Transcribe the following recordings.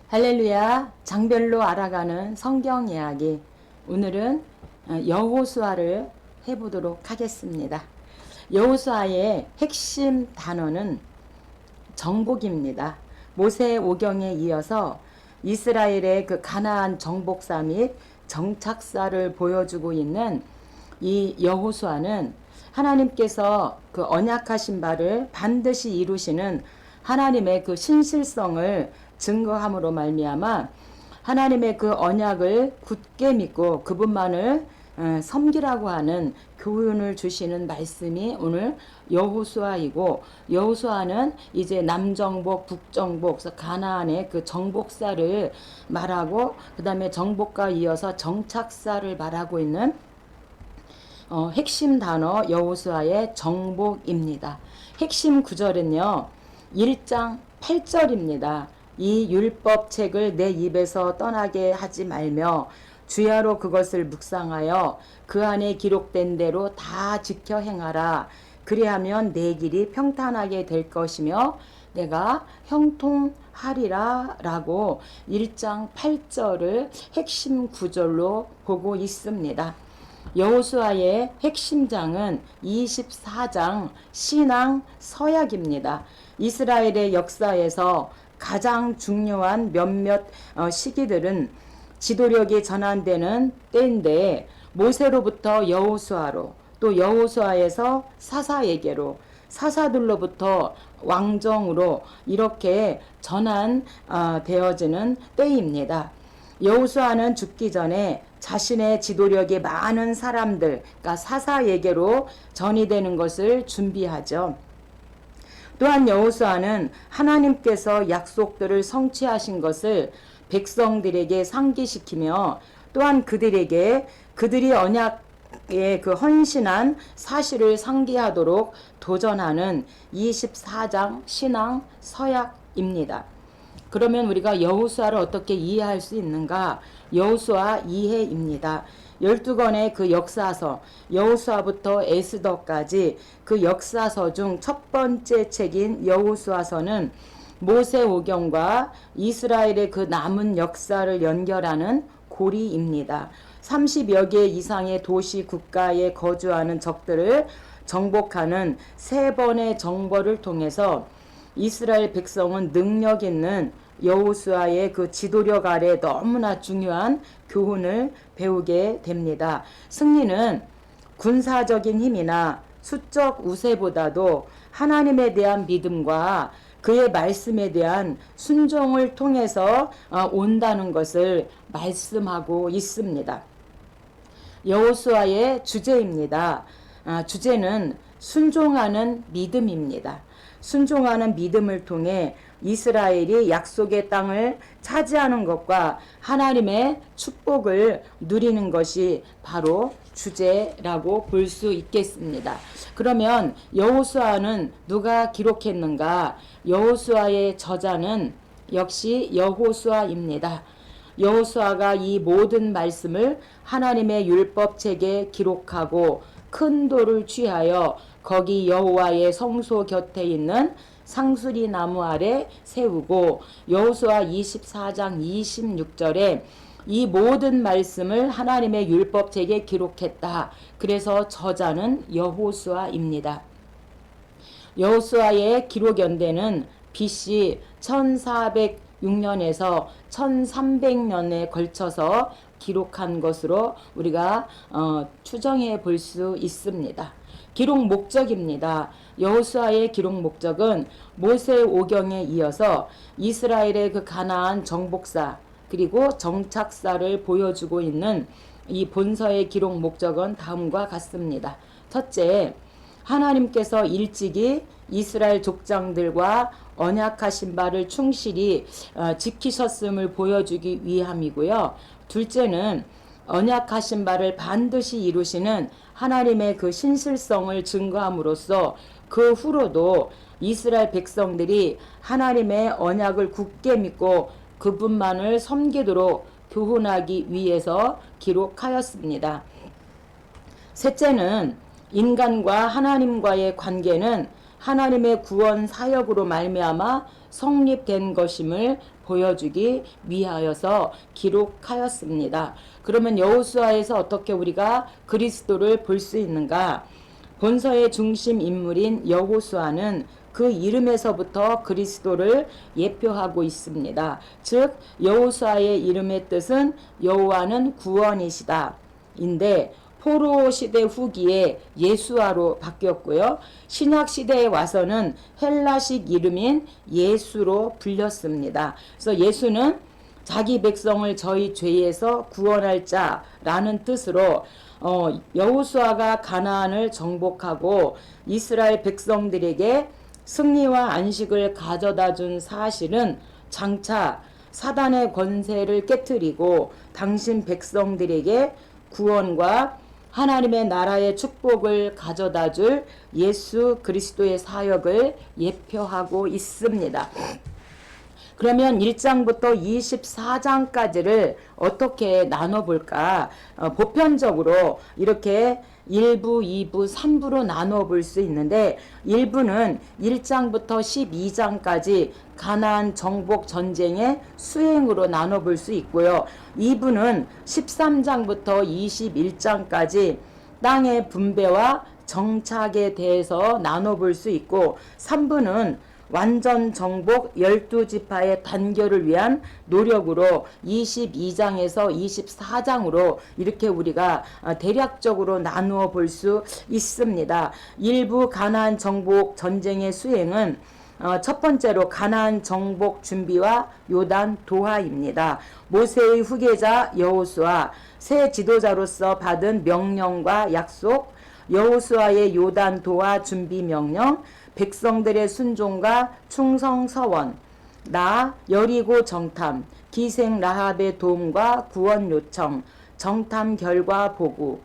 할렐루야. 장별로 알아가는 성경 이야기. 오늘은 여호수아를 해보도록 하겠습니다. 여호수아의 핵심 단어는 정복입니다. 모세 오경에 이어서 이스라엘의 그 가나안 정복사 및 정착사를 보여주고 있는 이 여호수아는 하나님께서 그 언약하신 바를 반드시 이루시는 하나님의 그 신실성을 증거함으로 말미암아 하나님의 그 언약을 굳게 믿고 그분만을 섬기라고 하는 교훈을 주시는 말씀이 오늘 여호수아이고, 여호수아는 이제 남정복, 북정복, 가나안의 그 정복사를 말하고 그 다음에 정복과 이어서 정착사를 말하고 있는 핵심 단어 여호수아의 정복입니다. 핵심 구절은요 1장 8절입니다. 이 율법책을 내 입에서 떠나게 하지 말며 주야로 그것을 묵상하여 그 안에 기록된 대로 다 지켜 행하라. 그리하면 내 길이 평탄하게 될 것이며 내가 형통하리라 라고 1장 8절을 핵심 구절로 보고 있습니다. 여호수아의 핵심장은 24장 신앙 서약입니다. 이스라엘의 역사에서 가장 중요한 몇몇 시기들은 지도력이 전환되는 때인데, 모세로부터 여호수아로, 또 여호수아에서 사사에게로, 사사들로부터 왕정으로 이렇게 전환되어지는 때입니다. 여호수아는 죽기 전에 자신의 지도력이 많은 사람들, 그러니까 사사에게로 전이되는 것을 준비하죠. 또한 여호수아는 하나님께서 약속들을 성취하신 것을 백성들에게 상기시키며, 또한 그들에게 그들이 언약에 그 헌신한 사실을 상기하도록 도전하는 24장 신앙 서약입니다. 그러면 우리가 여호수아를 어떻게 이해할 수 있는가? 여호수아 이해입니다. 12권의 그 역사서, 여호수아부터 에스더까지 그 역사서 중 첫 번째 책인 여호수아서는 모세 오경과 이스라엘의 그 남은 역사를 연결하는 고리입니다. 30여 개 이상의 도시 국가에 거주하는 적들을 정복하는 세 번의 정벌을 통해서 이스라엘 백성은 능력 있는 여호수아의 그 지도력 아래 너무나 중요한 교훈을 배우게 됩니다. 승리는 군사적인 힘이나 수적 우세보다도 하나님에 대한 믿음과 그의 말씀에 대한 순종을 통해서 온다는 것을 말씀하고 있습니다. 여호수아의 주제입니다. 주제는 순종하는 믿음입니다. 순종하는 믿음을 통해 이스라엘이 약속의 땅을 차지하는 것과 하나님의 축복을 누리는 것이 바로 주제라고 볼 수 있겠습니다. 그러면 여호수아는 누가 기록했는가? 여호수아의 저자는 역시 여호수아입니다. 여호수아가 이 모든 말씀을 하나님의 율법책에 기록하고 큰 돌을 취하여 거기 여호와의 성소 곁에 있는 상수리 나무 아래 세우고, 여호수아 24장 26절에 이 모든 말씀을 하나님의 율법책에 기록했다. 그래서 저자는 여호수아입니다. 여호수아의 기록 연대는 BC 1406년에서 1300년에 걸쳐서 기록한 것으로 우리가 추정해 볼 수 있습니다. 기록 목적입니다. 여호수아의 기록 목적은 모세 오경에 이어서 이스라엘의 그 가나안 정복사 그리고 정착사를 보여주고 있는 이 본서의 기록 목적은 다음과 같습니다. 첫째, 하나님께서 일찍이 이스라엘 족장들과 언약하신 바를 충실히 지키셨음을 보여주기 위함이고요. 둘째는 언약하신 바를 반드시 이루시는 하나님의 그 신실성을 증거함으로써 그 후로도 이스라엘 백성들이 하나님의 언약을 굳게 믿고 그분만을 섬기도록 교훈하기 위해서 기록하였습니다. 셋째는 인간과 하나님과의 관계는 하나님의 구원 사역으로 말미암아 성립된 것임을 보여주기 위하여서 기록하였습니다. 그러면 여호수아에서 어떻게 우리가 그리스도를 볼 수 있는가? 본서의 중심 인물인 여호수아는 그 이름에서부터 그리스도를 예표하고 있습니다. 즉 여호수아의 이름의 뜻은 여호와는 구원이시다 인데 포로 시대 후기에 예수아로 바뀌었고요. 신약 시대에 와서는 헬라식 이름인 예수로 불렸습니다. 그래서 예수는 자기 백성을 저희 죄에서 구원할 자라는 뜻으로 여호수아가 가나안을 정복하고 이스라엘 백성들에게 승리와 안식을 가져다 준 사실은 장차 사단의 권세를 깨뜨리고 당신 백성들에게 구원과 하나님의 나라의 축복을 가져다 줄 예수 그리스도의 사역을 예표하고 있습니다. 그러면 1장부터 24장까지를 어떻게 나눠볼까? 보편적으로 이렇게 1부, 2부, 3부로 나눠 볼 수 있는데 1부는 1장부터 12장까지 가나안 정복 전쟁의 수행으로 나눠 볼 수 있고요. 2부는 13장부터 21장까지 땅의 분배와 정착에 대해서 나눠 볼 수 있고 3부는 완전 정복 12지파의 단결을 위한 노력으로 22장에서 24장으로 이렇게 우리가 대략적으로 나누어 볼 수 있습니다. 일부 가나안 정복 전쟁의 수행은 첫 번째로 가나안 정복 준비와 요단 도하입니다. 모세의 후계자 여호수아 새 지도자로서 받은 명령과 약속, 여호수아의 요단 도하 준비 명령, 백성들의 순종과 충성 서원, 여리고 정탐, 기생 라합의 도움과 구원 요청, 정탐 결과 보고,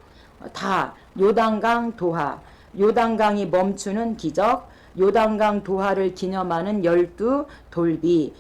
요단강 도하, 요단강이 멈추는 기적, 요단강 도하를 기념하는 12 돌비,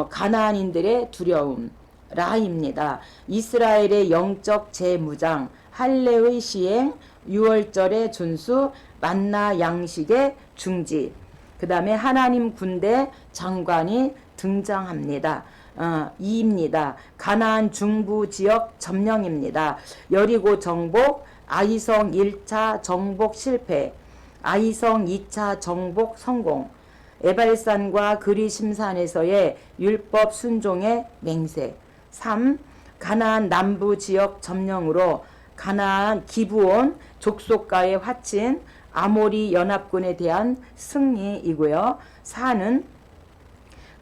가나안인들의 두려움, 라입니다. 이스라엘의 영적 재무장, 할례의 시행, 유월절의 준수, 만나 양식의 중지, 그 다음에 하나님 군대 장관이 등장합니다. 2입니다. 가나안 중부 지역 점령입니다. 여리고 정복, 아이성 1차 정복 실패, 아이성 2차 정복 성공, 에발산과 그리심산에서의 율법 순종의 맹세. 3. 가나안 남부 지역 점령으로 가나안 기브온 족속과의 화친, 아모리 연합군에 대한 승리이고요. 4는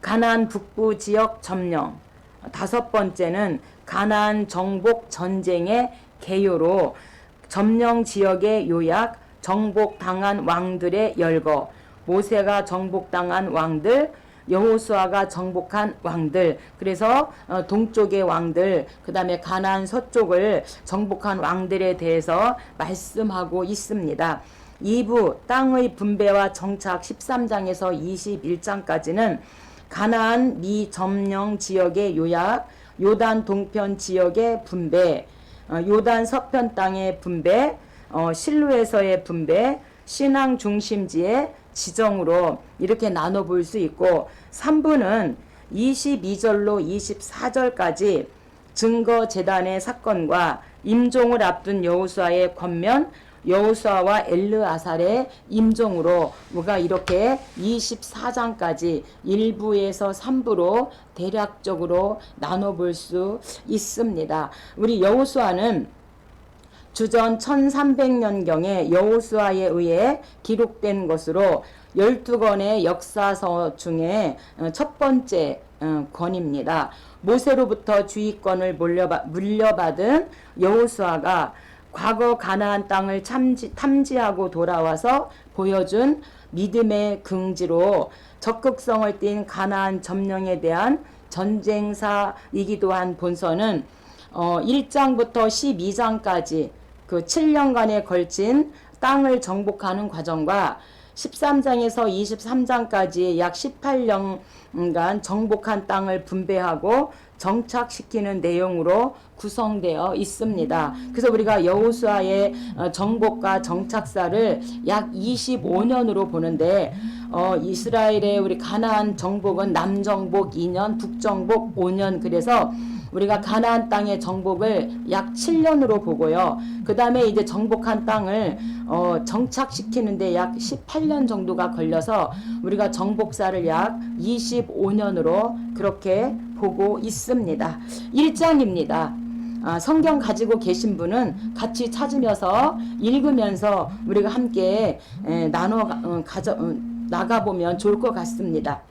가나안 북부 지역 점령. 5번째는 가나안 정복 전쟁의 개요로 점령 지역의 요약, 정복당한 왕들의 열거, 모세가 정복당한 왕들, 여호수아가 정복한 왕들, 그래서 동쪽의 왕들, 그 다음에 가나안 서쪽을 정복한 왕들에 대해서 말씀하고 있습니다. 2부 땅의 분배와 정착 13장에서 21장까지는 가나안 미점령 지역의 요약, 요단 동편 지역의 분배, 요단 서편 땅의 분배, 실로에서의 분배, 신앙 중심지의 지정으로 이렇게 나눠 볼 수 있고 3부는 22절로 24절까지 증거 재단의 사건과 임종을 앞둔 여호수아의 권면, 여호수아와 엘르아살의 임종으로 우리가 이렇게 24장까지 1부에서 3부로 대략적으로 나눠 볼 수 있습니다. 우리 여호수아는 주전 1300년경에 여호수아에 의해 기록된 것으로 12권의 역사서 중에 첫 번째 권입니다. 모세로부터 주의권을 물려받은 여호수아가 과거 가나안 땅을 탐지하고 돌아와서 보여준 믿음의 긍지로 적극성을 띈 가나안 점령에 대한 전쟁사이기도 한 본서는 1장부터 12장까지 그 7년간에 걸친 땅을 정복하는 과정과 13장에서 23장까지 약 18년간 정복한 땅을 분배하고 정착시키는 내용으로 구성되어 있습니다. 그래서 우리가 여호수아의 정복과 정착사를 약 25년으로 보는데 이스라엘의 우리 가나안 정복은 남정복 2년, 북정복 5년, 그래서 우리가 가나안 땅의 정복을 약 7년으로 보고요. 그 다음에 이제 정복한 땅을 정착시키는데 약 18년 정도가 걸려서 우리가 정복사를 약 25년으로 그렇게 보고 있습니다. 1장입니다. 성경 가지고 계신 분은 같이 찾으면서 읽으면서 우리가 함께 나가보면 좋을 것 같습니다.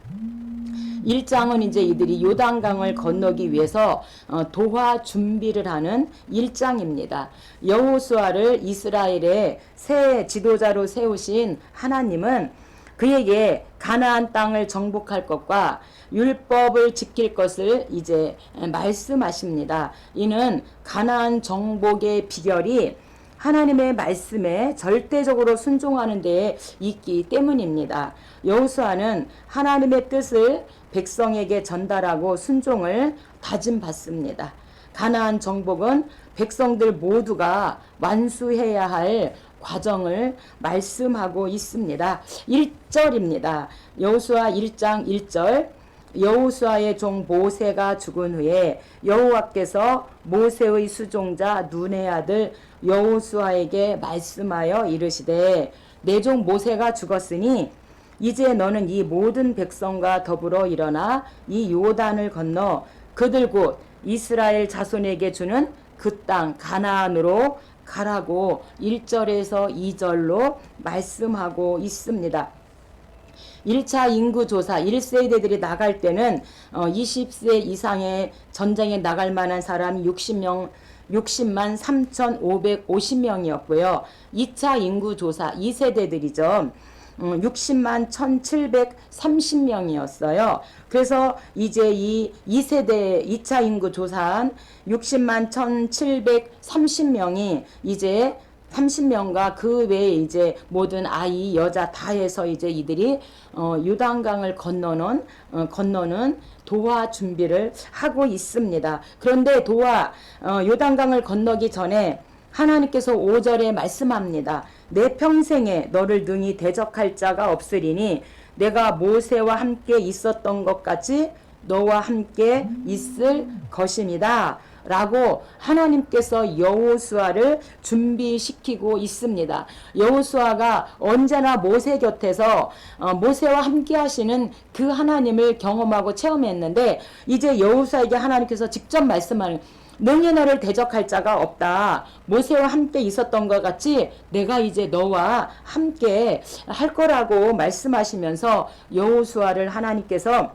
1장은 이제 이들이 요단강을 건너기 위해서 도하 준비를 하는 1장입니다. 여호수아를 이스라엘의 새 지도자로 세우신 하나님은 그에게 가나안 땅을 정복할 것과 율법을 지킬 것을 이제 말씀하십니다. 이는 가나안 정복의 비결이 하나님의 말씀에 절대적으로 순종하는 데에 있기 때문입니다. 여호수아는 하나님의 뜻을 백성에게 전달하고 순종을 다짐받습니다. 가나안 정복은 백성들 모두가 완수해야 할 과정을 말씀하고 있습니다. 1절입니다. 여호수아 1장 1절. 여호수아의 종 모세가 죽은 후에 여호와께서 모세의 수종자 눈의 아들 여호수아에게 말씀하여 이르시되 내 종 모세가 죽었으니 이제 너는 이 모든 백성과 더불어 일어나 이 요단을 건너 그들 곧 이스라엘 자손에게 주는 그 땅 가나안으로 가라고 1절에서 2절로 말씀하고 있습니다. 1차 인구조사 1세대들이 나갈 때는 20세 이상의 전쟁에 나갈 만한 사람이 60만 3,550명이었고요. 2차 인구조사 2세대들이죠. 60만 1,730명이었어요. 그래서 이제 이 2세대 2차 인구 조사한 60만 1,730명이 이제 30명과 그 외에 이제 모든 아이, 여자 다 해서 이제 이들이 요단강을 건너는 도하 준비를 하고 있습니다. 그런데 요단강을 건너기 전에 하나님께서 5절에 말씀합니다. 내 평생에 너를 능히 대적할 자가 없으리니 내가 모세와 함께 있었던 것 같이 너와 함께 있을 것입니다. 라고 하나님께서 여호수아를 준비시키고 있습니다. 여호수아가 언제나 모세 곁에서 모세와 함께 하시는 그 하나님을 경험하고 체험했는데 이제 여호수아에게 하나님께서 직접 말씀하는 능히 너를 대적할 자가 없다. 모세와 함께 있었던 것 같이 내가 이제 너와 함께 할 거라고 말씀하시면서 여호수아를 하나님께서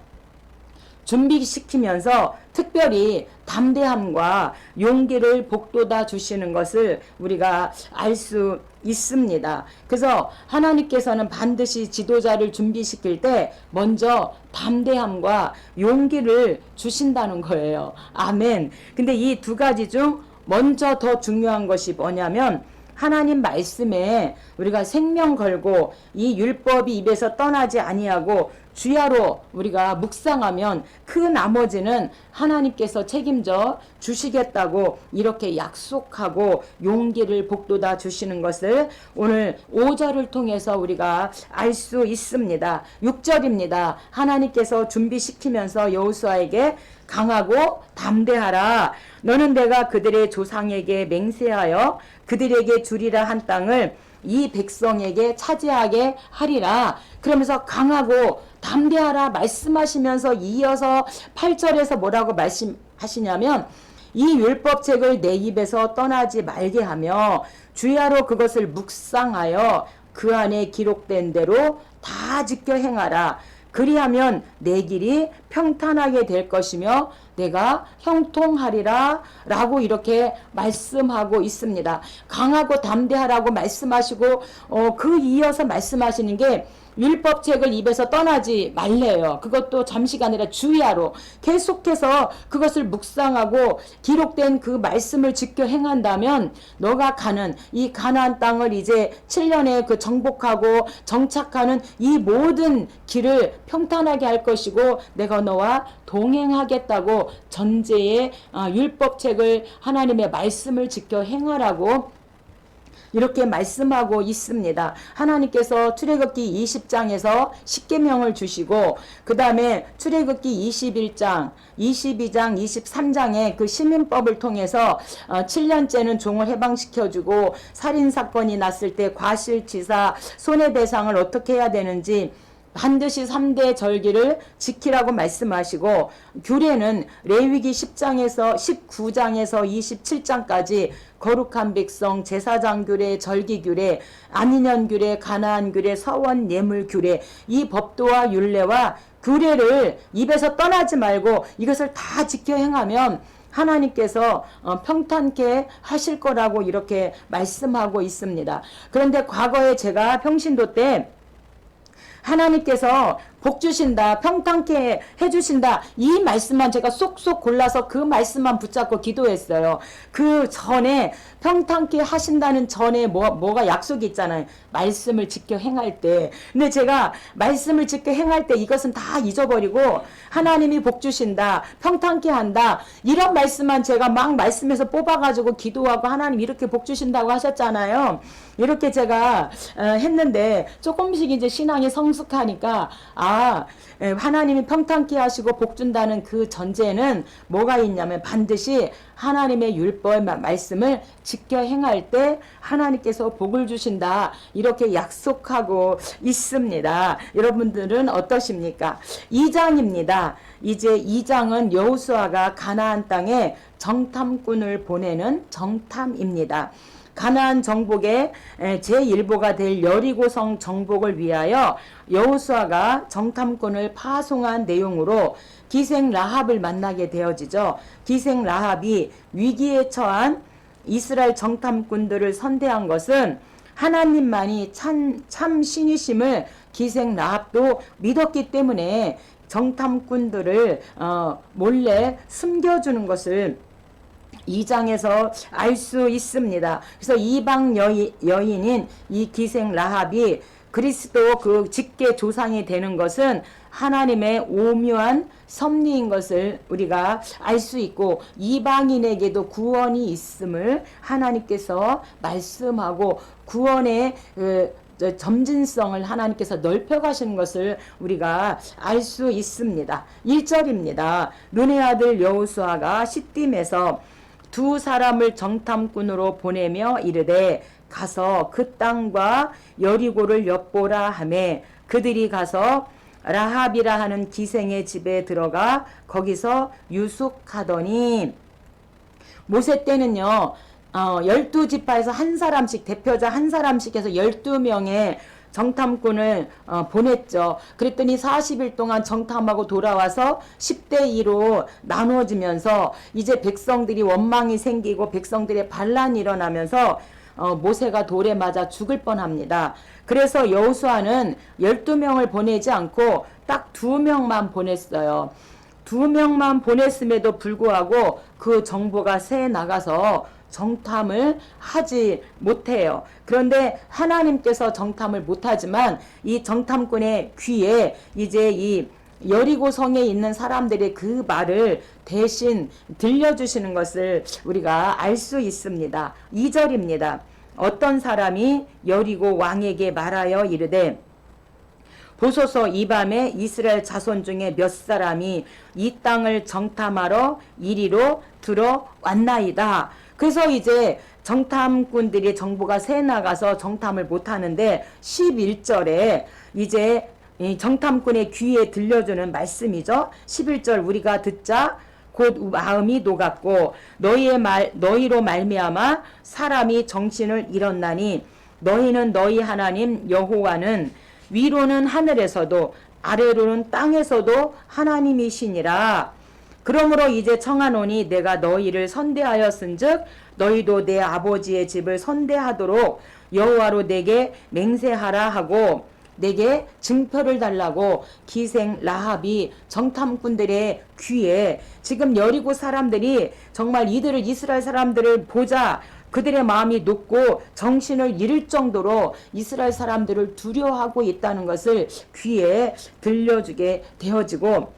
준비시키면서 특별히 담대함과 용기를 복돋아 주시는 것을 우리가 알 수 있습니다. 그래서 하나님께서는 반드시 지도자를 준비시킬 때 먼저 담대함과 용기를 주신다는 거예요. 아멘. 근데 이 두 가지 중 먼저 더 중요한 것이 뭐냐면 하나님 말씀에 우리가 생명 걸고 이 율법이 입에서 떠나지 아니하고 주야로 우리가 묵상하면 그 나머지는 하나님께서 책임져 주시겠다고 이렇게 약속하고 용기를 복돋아 주시는 것을 오늘 5절을 통해서 우리가 알 수 있습니다. 6절입니다. 하나님께서 준비시키면서 여호수아에게 강하고 담대하라. 너는 내가 그들의 조상에게 맹세하여 그들에게 주리라 한 땅을 이 백성에게 차지하게 하리라. 그러면서 강하고 담대하라 말씀하시면서 이어서 8절에서 뭐라고 말씀하시냐면 이 율법책을 내 입에서 떠나지 말게 하며 주야로 그것을 묵상하여 그 안에 기록된 대로 다 지켜 행하라. 그리하면 내 길이 평탄하게 될 것이며 내가 형통하리라 라고 이렇게 말씀하고 있습니다. 강하고 담대하라고 말씀하시고 그 이어서 말씀하시는 게 율법책을 입에서 떠나지 말래요. 그것도 잠시가 아니라 주야로 계속해서 그것을 묵상하고 기록된 그 말씀을 지켜 행한다면 너가 가는 이 가나안 땅을 이제 7년에 그 정복하고 정착하는 이 모든 길을 평탄하게 할 것이고 내가 너와 동행하겠다고 또 전제의 율법책을 하나님의 말씀을 지켜 행하라고 이렇게 말씀하고 있습니다. 하나님께서 출애굽기 20장에서 십계명을 주시고 그 다음에 출애굽기 21장, 22장, 23장의 그 시민법을 통해서 7년째는 종을 해방시켜주고 살인사건이 났을 때 과실치사, 손해배상을 어떻게 해야 되는지 반드시 3대 절기를 지키라고 말씀하시고 규례는 레위기 10장에서 19장에서 27장까지 거룩한 백성, 제사장 규례, 절기 규례, 안인년 규례, 가나안 규례, 서원 예물 규례, 이 법도와 율례와 규례를 입에서 떠나지 말고 이것을 다 지켜 행하면 하나님께서 평탄케 하실 거라고 이렇게 말씀하고 있습니다. 그런데 과거에 제가 평신도 때 하나님께서 복 주신다, 평탄케 해주신다, 이 말씀만 제가 쏙쏙 골라서 그 말씀만 붙잡고 기도했어요. 그 전에 평탄케 하신다는 전에 뭐가 약속이 있잖아요. 말씀을 지켜 행할 때. 근데 제가 말씀을 지켜 행할 때 이것은 다 잊어버리고 하나님이 복 주신다, 평탄케 한다, 이런 말씀만 제가 막 말씀에서 뽑아가지고 기도하고 하나님 이렇게 복 주신다고 하셨잖아요. 이렇게 제가 했는데 조금씩 이제 신앙이 성숙하니까 하나님이 평탄케 하시고 복 준다는 그 전제는 뭐가 있냐면 반드시 하나님의 율법 말씀을 지켜 행할 때 하나님께서 복을 주신다, 이렇게 약속하고 있습니다. 여러분들은 어떠십니까? 2장입니다. 이제 2장은 여호수아가 가나안 땅에 정탐꾼을 보내는 정탐입니다. 가나안 정복의 제1보가 될 여리고성 정복을 위하여 여호수아가 정탐꾼을 파송한 내용으로 기생 라합을 만나게 되어지죠. 기생 라합이 위기에 처한 이스라엘 정탐꾼들을 선대한 것은 하나님만이 참 신이심을 기생 라합도 믿었기 때문에 정탐꾼들을 몰래 숨겨주는 것을 2장에서 알 수 있습니다. 그래서 이방 여인인 이 기생 라합이 그리스도 그 직계 조상이 되는 것은 하나님의 오묘한 섭리인 것을 우리가 알 수 있고 이방인에게도 구원이 있음을 하나님께서 말씀하고 구원의 점진성을 하나님께서 넓혀가시는 것을 우리가 알 수 있습니다. 1절입니다. 눈의 아들 여호수아가 시딤에서 두 사람을 정탐꾼으로 보내며 이르되 가서 그 땅과 여리고를 엿보라 하매 그들이 가서 라합이라 하는 기생의 집에 들어가 거기서 유숙하더니 모세 때는요 12지파에서 한 사람씩 대표자 한 사람씩 해서 12명의 정탐꾼을 보냈죠. 그랬더니 40일 동안 정탐하고 돌아와서 10대 2로 나누어지면서 이제 백성들이 원망이 생기고 백성들의 반란이 일어나면서 모세가 돌에 맞아 죽을 뻔합니다. 그래서 여호수아는 12명을 보내지 않고 딱 2명만 보냈어요. 2명만 보냈음에도 불구하고 그 정보가 새 나가서 정탐을 하지 못해요. 그런데 하나님께서 정탐을 못하지만 이 정탐꾼의 귀에 이제 이 여리고 성에 있는 사람들의 그 말을 대신 들려주시는 것을 우리가 알 수 있습니다. 2절입니다. 어떤 사람이 여리고 왕에게 말하여 이르되 보소서 이 밤에 이스라엘 자손 중에 몇 사람이 이 땅을 정탐하러 이리로 들어왔나이다. 그래서 이제 정탐꾼들이 정보가 새 나가서 정탐을 못하는데 11절에 이제 정탐꾼의 귀에 들려주는 말씀이죠. 11절 우리가 듣자 곧 마음이 녹았고 너희로 말미암아 사람이 정신을 잃었나니 너희는 너희 하나님 여호와는 위로는 하늘에서도 아래로는 땅에서도 하나님이시니라. 그러므로 이제 청하노니 내가 너희를 선대하였은즉 너희도 내 아버지의 집을 선대하도록 여호와로 내게 맹세하라 하고 내게 증표를 달라고 기생 라합이 정탐꾼들의 귀에 지금 여리고 사람들이 정말 이스라엘 사람들을 보자 그들의 마음이 높고 정신을 잃을 정도로 이스라엘 사람들을 두려워하고 있다는 것을 귀에 들려주게 되어지고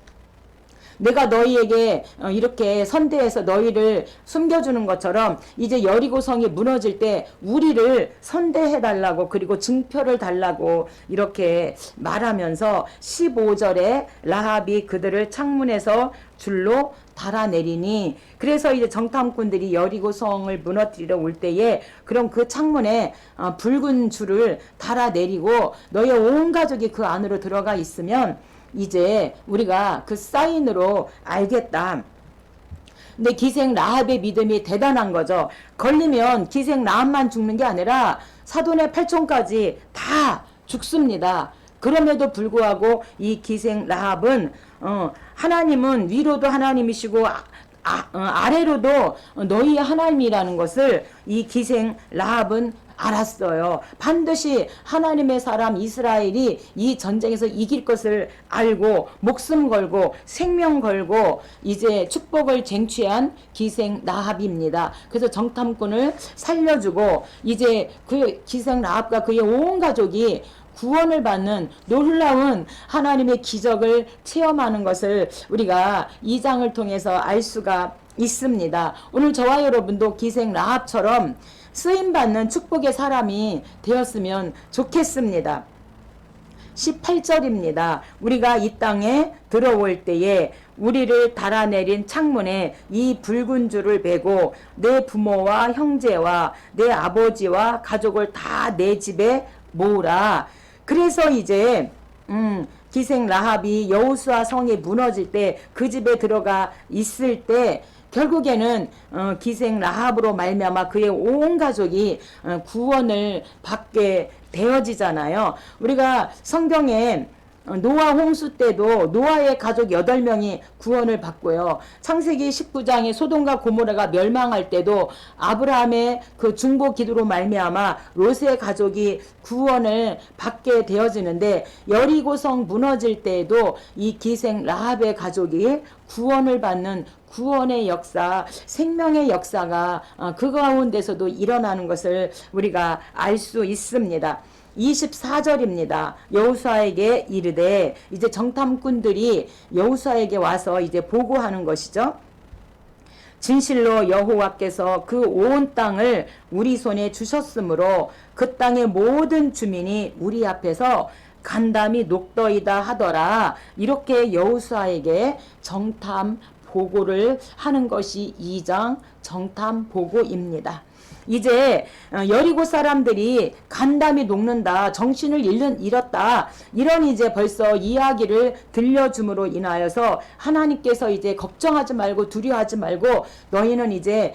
내가 너희에게 이렇게 선대해서 너희를 숨겨주는 것처럼 이제 여리고성이 무너질 때 우리를 선대해달라고 그리고 증표를 달라고 이렇게 말하면서 15절에 라합이 그들을 창문에서 줄로 달아내리니, 그래서 이제 정탐꾼들이 여리고성을 무너뜨리러 올 때에 그럼 그 창문에 붉은 줄을 달아내리고 너희 온 가족이 그 안으로 들어가 있으면 이제 우리가 그 사인으로 알겠다. 근데 기생 라합의 믿음이 대단한 거죠. 걸리면 기생 라합만 죽는 게 아니라 사돈의 8촌까지 다 죽습니다. 그럼에도 불구하고 이 기생 라합은 하나님은 위로도 하나님이시고 아래로도 너희의 하나님이라는 것을 이 기생 라합은 알았어요. 반드시 하나님의 사람 이스라엘이 이 전쟁에서 이길 것을 알고 목숨 걸고 생명 걸고 이제 축복을 쟁취한 기생 라합입니다. 그래서 정탐꾼을 살려주고 이제 그 기생 라합과 그의 온 가족이 구원을 받는 놀라운 하나님의 기적을 체험하는 것을 우리가 이 장을 통해서 알 수가 있습니다. 오늘 저와 여러분도 기생 라합처럼 쓰임받는 축복의 사람이 되었으면 좋겠습니다. 18절입니다. 우리가 이 땅에 들어올 때에 우리를 달아내린 창문에 이 붉은 줄을 베고 내 부모와 형제와 내 아버지와 가족을 다 내 집에 모으라. 그래서 이제 기생 라합이 여호수아 성이 무너질 때 그 집에 들어가 있을 때 결국에는 기생 라합으로 말미암아 그의 온 가족이 구원을 받게 되어지잖아요. 우리가 성경에 노아 홍수 때도 노아의 가족 8명이 구원을 받고요. 창세기 19장에 소돔과 고모라가 멸망할 때도 아브라함의 그 중보 기도로 말미암아 롯의 가족이 구원을 받게 되어지는데 여리고성 무너질 때에도 이 기생 라합의 가족이 구원을 받는 구원의 역사, 생명의 역사가 그 가운데서도 일어나는 것을 우리가 알 수 있습니다. 24절입니다. 여호수아에게 이르되, 이제 정탐꾼들이 여호수아에게 와서 이제 보고하는 것이죠. 진실로 여호와께서 그 온 땅을 우리 손에 주셨으므로 그 땅의 모든 주민이 우리 앞에서 간담이 녹더이다 하더라. 이렇게 여호수아에게 정탐 보고를 하는 것이 2장 정탐 보고입니다. 이제 여리고 사람들이 간담이 녹는다, 정신을 잃었다, 이런 이제 벌써 이야기를 들려줌으로 인하여서 하나님께서 이제 걱정하지 말고 두려워하지 말고 너희는 이제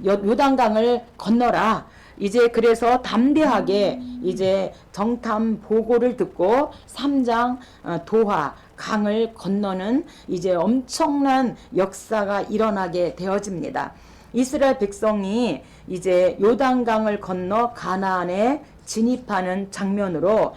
요단강을 건너라. 이제 그래서 담대하게 이제 정탐 보고를 듣고 3장 도하 강을 건너는 이제 엄청난 역사가 일어나게 되어집니다. 이스라엘 백성이 이제 요단강을 건너 가나안에 진입하는 장면으로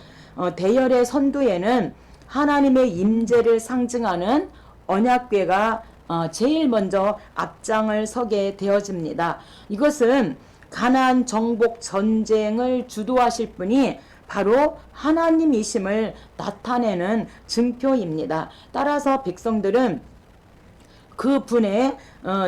대열의 선두에는 하나님의 임재를 상징하는 언약궤가 제일 먼저 앞장을 서게 되어집니다. 이것은 가나안 정복 전쟁을 주도하실 분이 바로 하나님이심을 나타내는 증표입니다. 따라서 백성들은 그 분의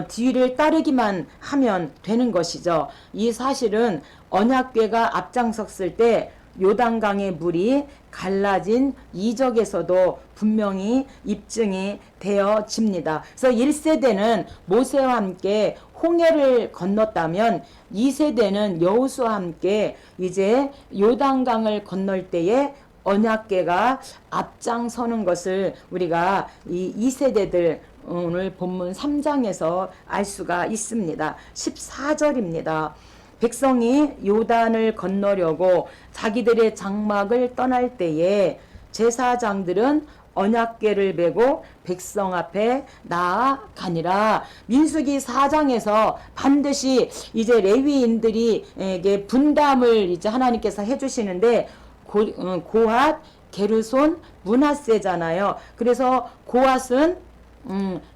뒤를 따르기만 하면 되는 것이죠. 이 사실은 언약궤가 앞장섰을 때 요단강의 물이 갈라진 이적에서도 분명히 입증이 되어집니다. 그래서 1세대는 모세와 함께 홍해를 건넜다면 2세대는 여호수아와 함께 이제 요단강을 건널 때에 언약궤가 앞장서는 것을 우리가 이 2세대들 오늘 본문 3장에서 알 수가 있습니다. 14절입니다. 백성이 요단을 건너려고 자기들의 장막을 떠날 때에 제사장들은 언약궤를 메고 백성 앞에 나아가니라. 민수기 4장에서 반드시 이제 레위인들에게 분담을 이제 하나님께서 해주시는데 고핫, 게르손, 므낫세잖아요. 그래서 고핫은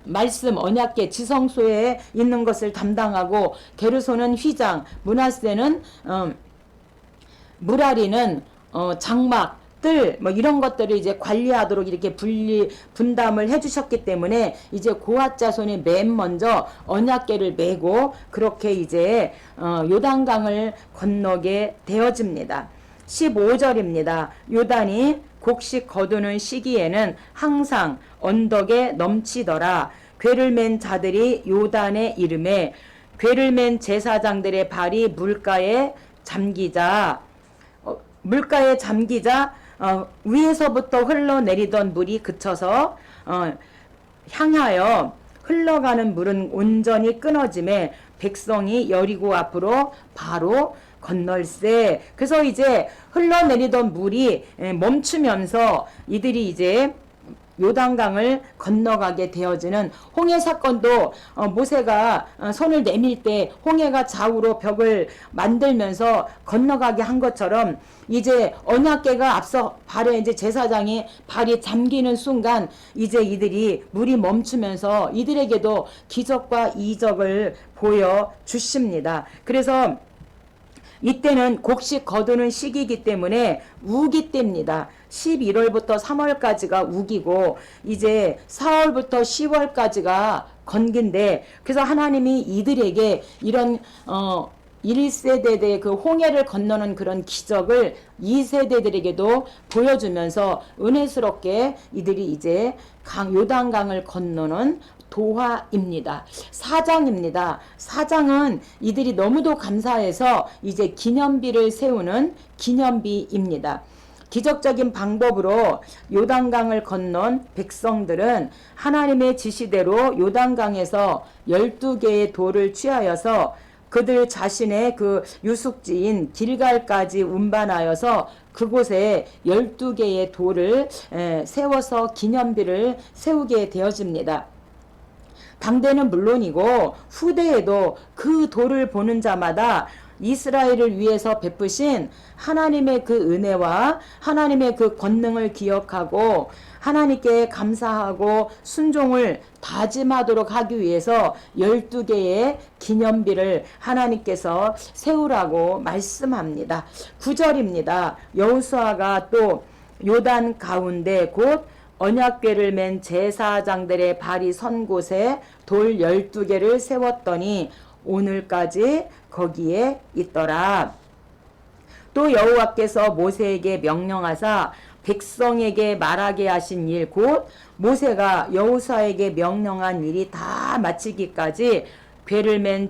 말씀 언약궤 지성소에 있는 것을 담당하고, 게르손은 휘장, 므낫세는 무라리는 장막, 뜰 뭐 이런 것들을 이제 관리하도록 이렇게 분담을 해주셨기 때문에 이제 고핫 자손이 맨 먼저 언약궤를 메고 그렇게 이제 요단강을 건너게 되어집니다. 15절입니다. 요단이 곡식 거두는 시기에는 항상 언덕에 넘치더라. 궤를 맨 자들이 요단에 이름에 궤를 맨 제사장들의 발이 물가에 잠기자 위에서부터 흘러내리던 물이 그쳐서 향하여 흘러가는 물은 온전히 끊어짐에 백성이 여리고 앞으로 바로 건널세. 그래서 이제 흘러내리던 물이 멈추면서 이들이 이제 요단강을 건너가게 되어지는 홍해 사건도 모세가 손을 내밀 때 홍해가 좌우로 벽을 만들면서 건너가게 한 것처럼 이제 언약궤가 앞서 발에 이제 제사장이 발이 잠기는 순간 이제 이들이 물이 멈추면서 이들에게도 기적과 이적을 보여 주십니다. 그래서 이때는 곡식 거두는 시기이기 때문에 우기 때입니다. 11월부터 3월까지가 우기고 이제 4월부터 10월까지가 건기인데 그래서 하나님이 이들에게 이런 1세대의 그 홍해를 건너는 그런 기적을 2세대들에게도 보여주면서 은혜스럽게 이들이 이제 요단강을 건너는 도화입니다. 사장입니다. 사장은 이들이 너무도 감사해서 이제 기념비를 세우는 기념비입니다. 기적적인 방법으로 요단강을 건넌 백성들은 하나님의 지시대로 요단강에서 12개의 돌을 취하여서 그들 자신의 그 유숙지인 길갈까지 운반하여서 그곳에 12개의 돌을 세워서 기념비를 세우게 되어집니다. 당대는 물론이고 후대에도 그 돌을 보는 자마다 이스라엘을 위해서 베푸신 하나님의 그 은혜와 하나님의 그 권능을 기억하고 하나님께 감사하고 순종을 다짐하도록 하기 위해서 12개의 기념비를 하나님께서 세우라고 말씀합니다. 9절입니다. 여호수아가 또 요단 가운데 곧 언약궤를 맨 제사장들의 발이 선 곳에 돌 12개를 세웠더니 오늘까지 거기에 있더라. 또 여호와께서 모세에게 명령하사 백성에게 말하게 하신 일 곧 모세가 여호수아에게 명령한 일이 다 마치기까지 궤를 맨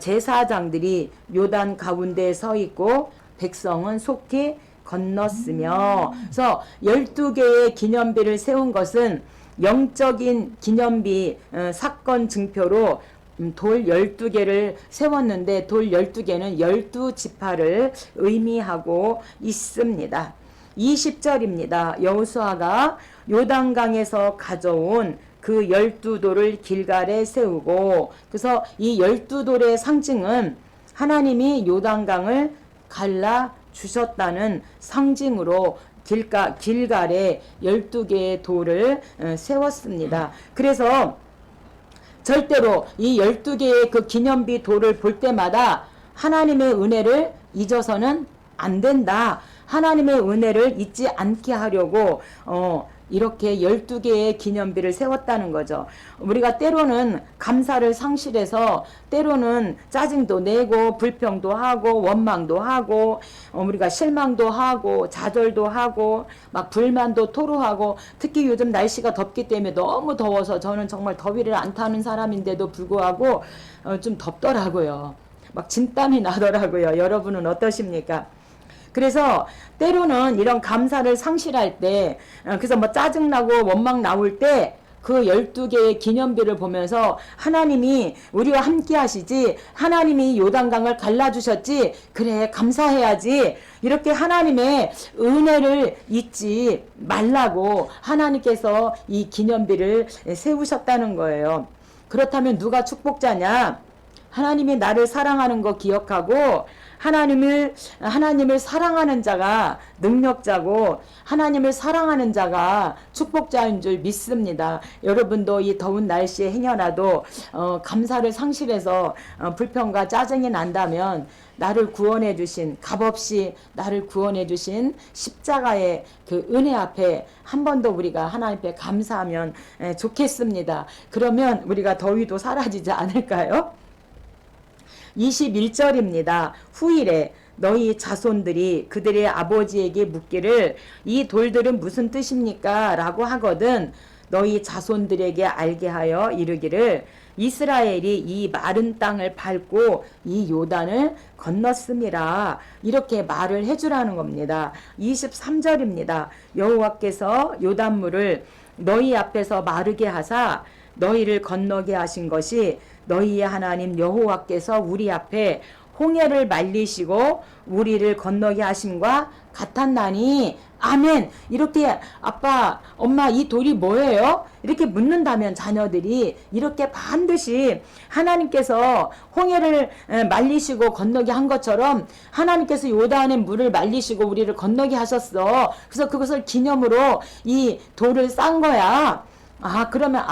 제사장들이 요단 가운데에 서 있고 백성은 속히 건넜으며 그래서 12개의 기념비를 세운 것은 영적인 기념비 사건 증표로 돌 12개를 세웠는데 돌 12개는 12지파를 의미하고 있습니다. 20절입니다. 여호수아가 요단강에서 가져온 그 12돌을 길갈에 세우고 그래서 이 12돌의 상징은 하나님이 요단강을 갈라 주셨다는 상징으로 길갈에 12개의 돌을 세웠습니다. 그래서 절대로 이 12개의 그 기념비 돌을 볼 때마다 하나님의 은혜를 잊어서는 안 된다. 하나님의 은혜를 잊지 않게 하려고 이렇게 12개의 기념비를 세웠다는 거죠. 우리가 때로는 감사를 상실해서 때로는 짜증도 내고 불평도 하고 원망도 하고 우리가 실망도 하고 좌절도 하고 막 불만도 토로하고 특히 요즘 날씨가 덥기 때문에 너무 더워서 저는 정말 더위를 안 타는 사람인데도 불구하고 좀 덥더라고요. 막 진땀이 나더라고요. 여러분은 어떠십니까? 그래서 때로는 이런 감사를 상실할 때 그래서 뭐 짜증나고 원망 나올 때 그 12개의 기념비를 보면서 하나님이 우리와 함께 하시지 하나님이 요단강을 갈라주셨지 그래 감사해야지 이렇게 하나님의 은혜를 잊지 말라고 하나님께서 이 기념비를 세우셨다는 거예요. 그렇다면 누가 축복자냐? 하나님이 나를 사랑하는 거 기억하고 하나님을 사랑하는 자가 능력자고 하나님을 사랑하는 자가 축복자인 줄 믿습니다. 여러분도 이 더운 날씨에 행여라도 감사를 상실해서 불평과 짜증이 난다면 나를 구원해 주신 값없이 나를 구원해 주신 십자가의 그 은혜 앞에 한 번 더 우리가 하나님 앞에 감사하면 좋겠습니다. 그러면 우리가 더위도 사라지지 않을까요? 21절입니다. 후일에 너희 자손들이 그들의 아버지에게 묻기를 이 돌들은 무슨 뜻입니까? 라고 하거든 너희 자손들에게 알게 하여 이르기를 이스라엘이 이 마른 땅을 밟고 이 요단을 건넜음이라 이렇게 말을 해주라는 겁니다. 23절입니다. 여호와께서 요단물을 너희 앞에서 마르게 하사 너희를 건너게 하신 것이 너희의 하나님 여호와께서 우리 앞에 홍해를 말리시고 우리를 건너게 하심과 같았나니 아멘. 이렇게 아빠 엄마 이 돌이 뭐예요? 이렇게 묻는다면 자녀들이 이렇게 반드시 하나님께서 홍해를 말리시고 건너게 한 것처럼 하나님께서 요단의 물을 말리시고 우리를 건너게 하셨어. 그래서 그것을 기념으로 이 돌을 싼 거야. 그러면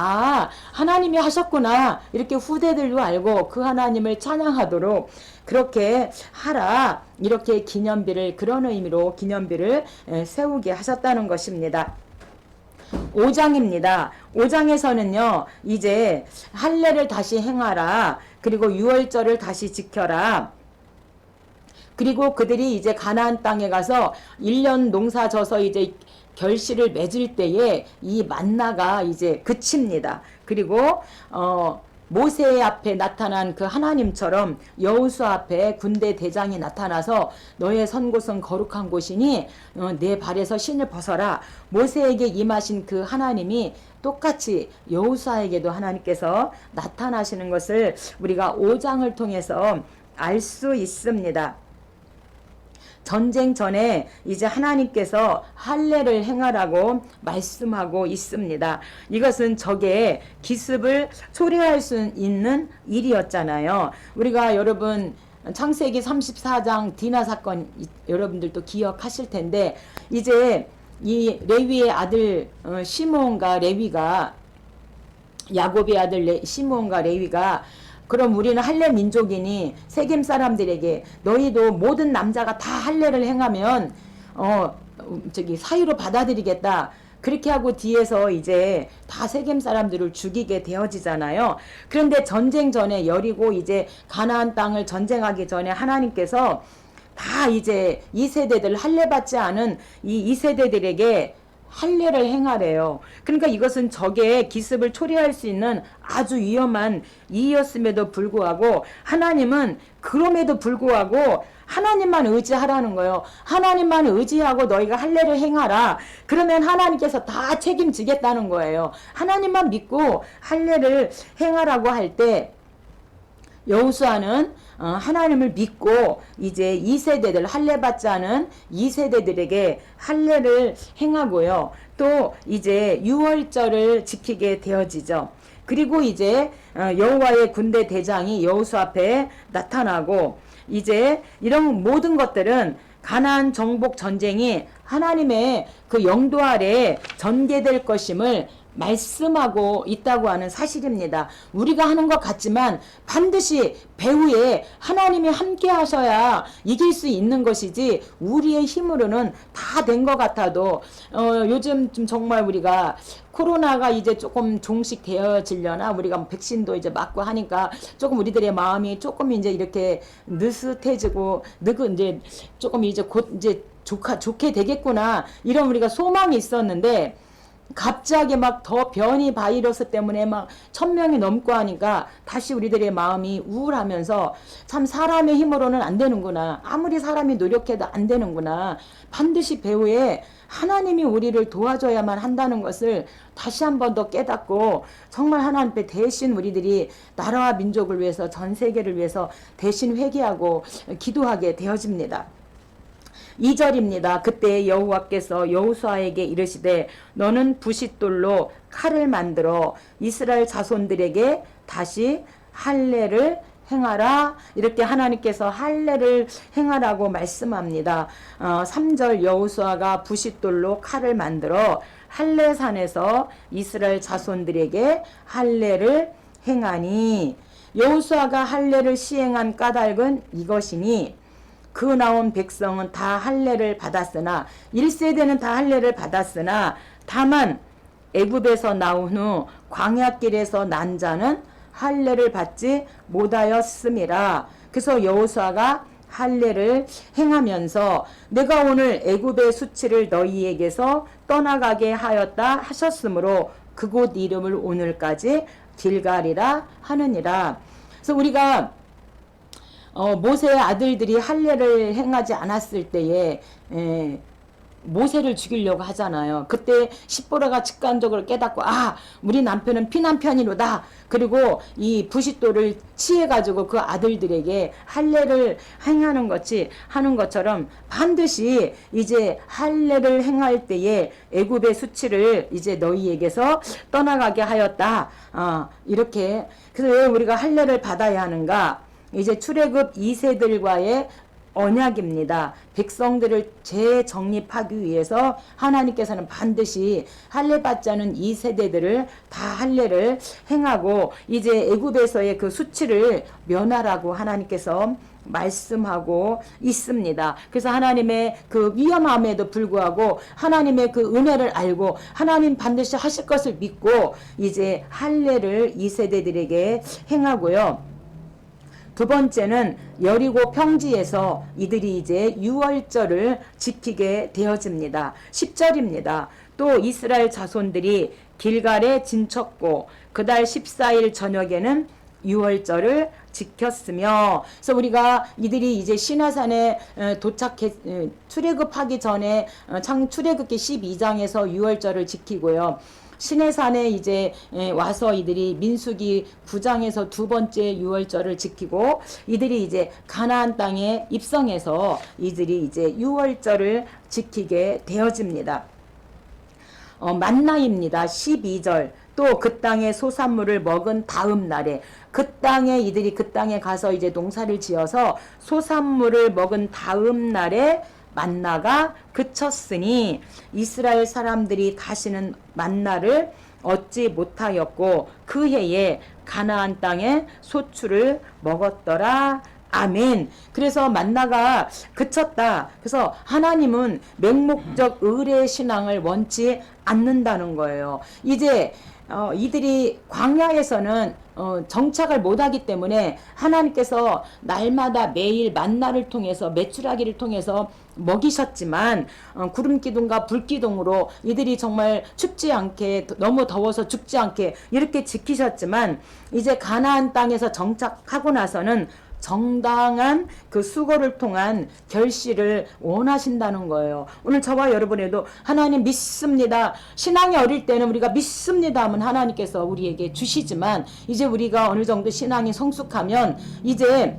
하나님이 하셨구나 이렇게 후대들도 알고 그 하나님을 찬양하도록 그렇게 하라 이렇게 기념비를 그런 의미로 기념비를 세우게 하셨다는 것입니다. 5장입니다. 5장에서는요 이제 할례를 다시 행하라 그리고 유월절을 다시 지켜라 그리고 그들이 이제 가나안 땅에 가서 1년 농사 져서 이제 결실을 맺을 때에 이 만나가 이제 그칩니다. 그리고 모세 앞에 나타난 그 하나님처럼 여호수아 앞에 군대 대장이 나타나서 너의 선 곳은 거룩한 곳이니 내 발에서 신을 벗어라. 모세에게 임하신 그 하나님이 똑같이 여호수아에게도 하나님께서 나타나시는 것을 우리가 5장을 통해서 알 수 있습니다. 전쟁 전에 이제 하나님께서 할례를 행하라고 말씀하고 있습니다. 이것은 적의 기습을 초래할 수 있는 일이었잖아요. 우리가 여러분 창세기 34장 디나 사건 여러분들도 기억하실 텐데 이제 이 레위의 아들 시므온과 레위가 야곱의 아들 시므온과 레위가 그럼 우리는 할례 민족이니 세겜 사람들에게 너희도 모든 남자가 다 할례를 행하면 사유로 받아들이겠다. 그렇게 하고 뒤에서 이제 다 세겜 사람들을 죽이게 되어지잖아요. 그런데 전쟁 전에 여리고 이제 가나안 땅을 전쟁하기 전에 하나님께서 다 이제 2세대들 할례 받지 않은 이 2세대들에게 할례를 행하래요. 그러니까 이것은 적의 기습을 초래할 수 있는 아주 위험한 일이었음에도 불구하고 하나님은 그럼에도 불구하고 하나님만 의지하라는 거예요. 하나님만 의지하고 너희가 할례를 행하라. 그러면 하나님께서 다 책임지겠다는 거예요. 하나님만 믿고 할례를 행하라고 할 때 여호수아는 하나님을 믿고 이제 2세대들 할례 받지 않은 2세대들에게 할례를 행하고요. 또 이제 유월절을 지키게 되어지죠. 그리고 이제 여호와의 군대 대장이 여호수아 앞에 나타나고 이제 이런 모든 것들은 가나안 정복 전쟁이 하나님의 그 영도 아래 전개될 것임을 말씀하고 있다고 하는 사실입니다. 우리가 하는 것 같지만 반드시 배후에 하나님이 함께 하셔야 이길 수 있는 것이지 우리의 힘으로는 다 된 것 같아도 요즘 좀 정말 우리가 코로나가 이제 조금 종식되어지려나 우리가 백신도 이제 맞고 하니까 조금 우리들의 마음이 조금 이제 이렇게 느긋해지고 이제 조금 이제 곧 이제 좋게 되겠구나 이런 우리가 소망이 있었는데 갑자기 막 더 변이 바이러스 때문에 막 1000명이 넘고 하니까 다시 우리들의 마음이 우울하면서 참 사람의 힘으로는 안 되는구나. 아무리 사람이 노력해도 안 되는구나. 반드시 배후에 하나님이 우리를 도와줘야만 한다는 것을 다시 한 번 더 깨닫고 정말 하나님 앞에 대신 우리들이 나라와 민족을 위해서 전 세계를 위해서 대신 회개하고 기도하게 되어집니다. 2절입니다. 그때 여호와께서 여호수아에게 이르시되 너는 부싯돌로 칼을 만들어 이스라엘 자손들에게 다시 할례를 행하라. 이렇게 하나님께서 할례를 행하라고 말씀합니다. 3절 여호수아가 부싯돌로 칼을 만들어 할례산에서 이스라엘 자손들에게 할례를 행하니, 여호수아가 할례를 시행한 까닭은 이것이니 그 나온 백성은 다 할례를 받았으나 1세대는 다 할례를 받았으나 다만 애굽에서 나온 후 광야길에서 난 자는 할례를 받지 못하였음이라. 그래서 여호수아가 할례를 행하면서 내가 오늘 애굽의 수치를 너희에게서 떠나가게 하였다 하셨으므로 그곳 이름을 오늘까지 길갈이라 하느니라. 그래서 우리가 모세의 아들들이 할례를 행하지 않았을 때에 모세를 죽이려고 하잖아요. 그때 십보라가 직관적으로 깨닫고 우리 남편은 피난편이로다. 그리고 이 부싯돌을 취해가지고 그 아들들에게 할례를 행하는 것처럼 반드시 이제 할례를 행할 때에 애굽의 수치를 이제 너희에게서 떠나가게 하였다. 이렇게. 그래서 왜 우리가 할례를 받아야 하는가? 이제 출애굽 2세들과의 언약입니다. 백성들을 재정립하기 위해서 하나님께서는 반드시 할례 받지 않은 2세대들을 다 할례를 행하고 이제 애굽에서의 그 수치를 면하라고 하나님께서 말씀하고 있습니다. 그래서 하나님의 그 위험함에도 불구하고 하나님의 그 은혜를 알고 하나님 반드시 하실 것을 믿고 이제 할례를 2세대들에게 행하고요. 두 번째는 여리고 평지에서 이들이 이제 유월절을 지키게 되어집니다. 10절입니다. 또 이스라엘 자손들이 길갈에 진쳤고 그달 14일 저녁에는 유월절을 지켰으며. 그래서 우리가 이들이 이제 시내산에 출애굽하기 전에 출애굽기 12장에서 유월절을 지키고요. 시내산에 이제 와서 이들이 민수기 9장에서 두 번째 유월절을 지키고 이들이 이제 가나안 땅에 입성해서 이들이 이제 유월절을 지키게 되어집니다. 만나입니다. 12절. 또 그 땅의 소산물을 먹은 다음 날에 이들이 그 땅에 가서 이제 농사를 지어서 소산물을 먹은 다음 날에 만나가 그쳤으니 이스라엘 사람들이 다시는 만나를 얻지 못하였고 그 해에 가나안 땅에 소출을 먹었더라. 아멘. 그래서 만나가 그쳤다. 그래서 하나님은 맹목적 의례 신앙을 원치 않는다는 거예요. 이제 이들이 광야에서는 정착을 못하기 때문에 하나님께서 날마다 매일 만나를 통해서 메추라기를 통해서 먹이셨지만 구름기둥과 불기둥으로 이들이 정말 춥지 않게 너무 더워서 죽지 않게 이렇게 지키셨지만 이제 가나안 땅에서 정착하고 나서는 정당한 그 수고를 통한 결실을 원하신다는 거예요. 오늘 저와 여러분에도 하나님 믿습니다. 신앙이 어릴 때는 우리가 믿습니다 하면 하나님께서 우리에게 주시지만 이제 우리가 어느 정도 신앙이 성숙하면 이제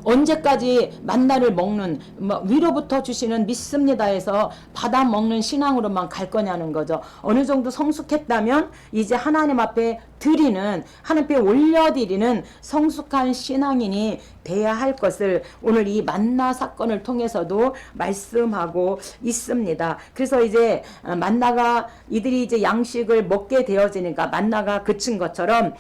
언제까지 만나를 먹는 위로부터 주시는 믿습니다 해서 받아 먹는 신앙으로만 갈 거냐는 거죠. 어느 정도 성숙했다면 이제 하나님 앞에 드리는 하나님 앞에 올려드리는 성숙한 신앙인이 돼야 할 것을 오늘 이 만나 사건을 통해서도 말씀하고 있습니다. 그래서 이제 만나가 이들이 이제 양식을 먹게 되어지니까 만나가 그친 것처럼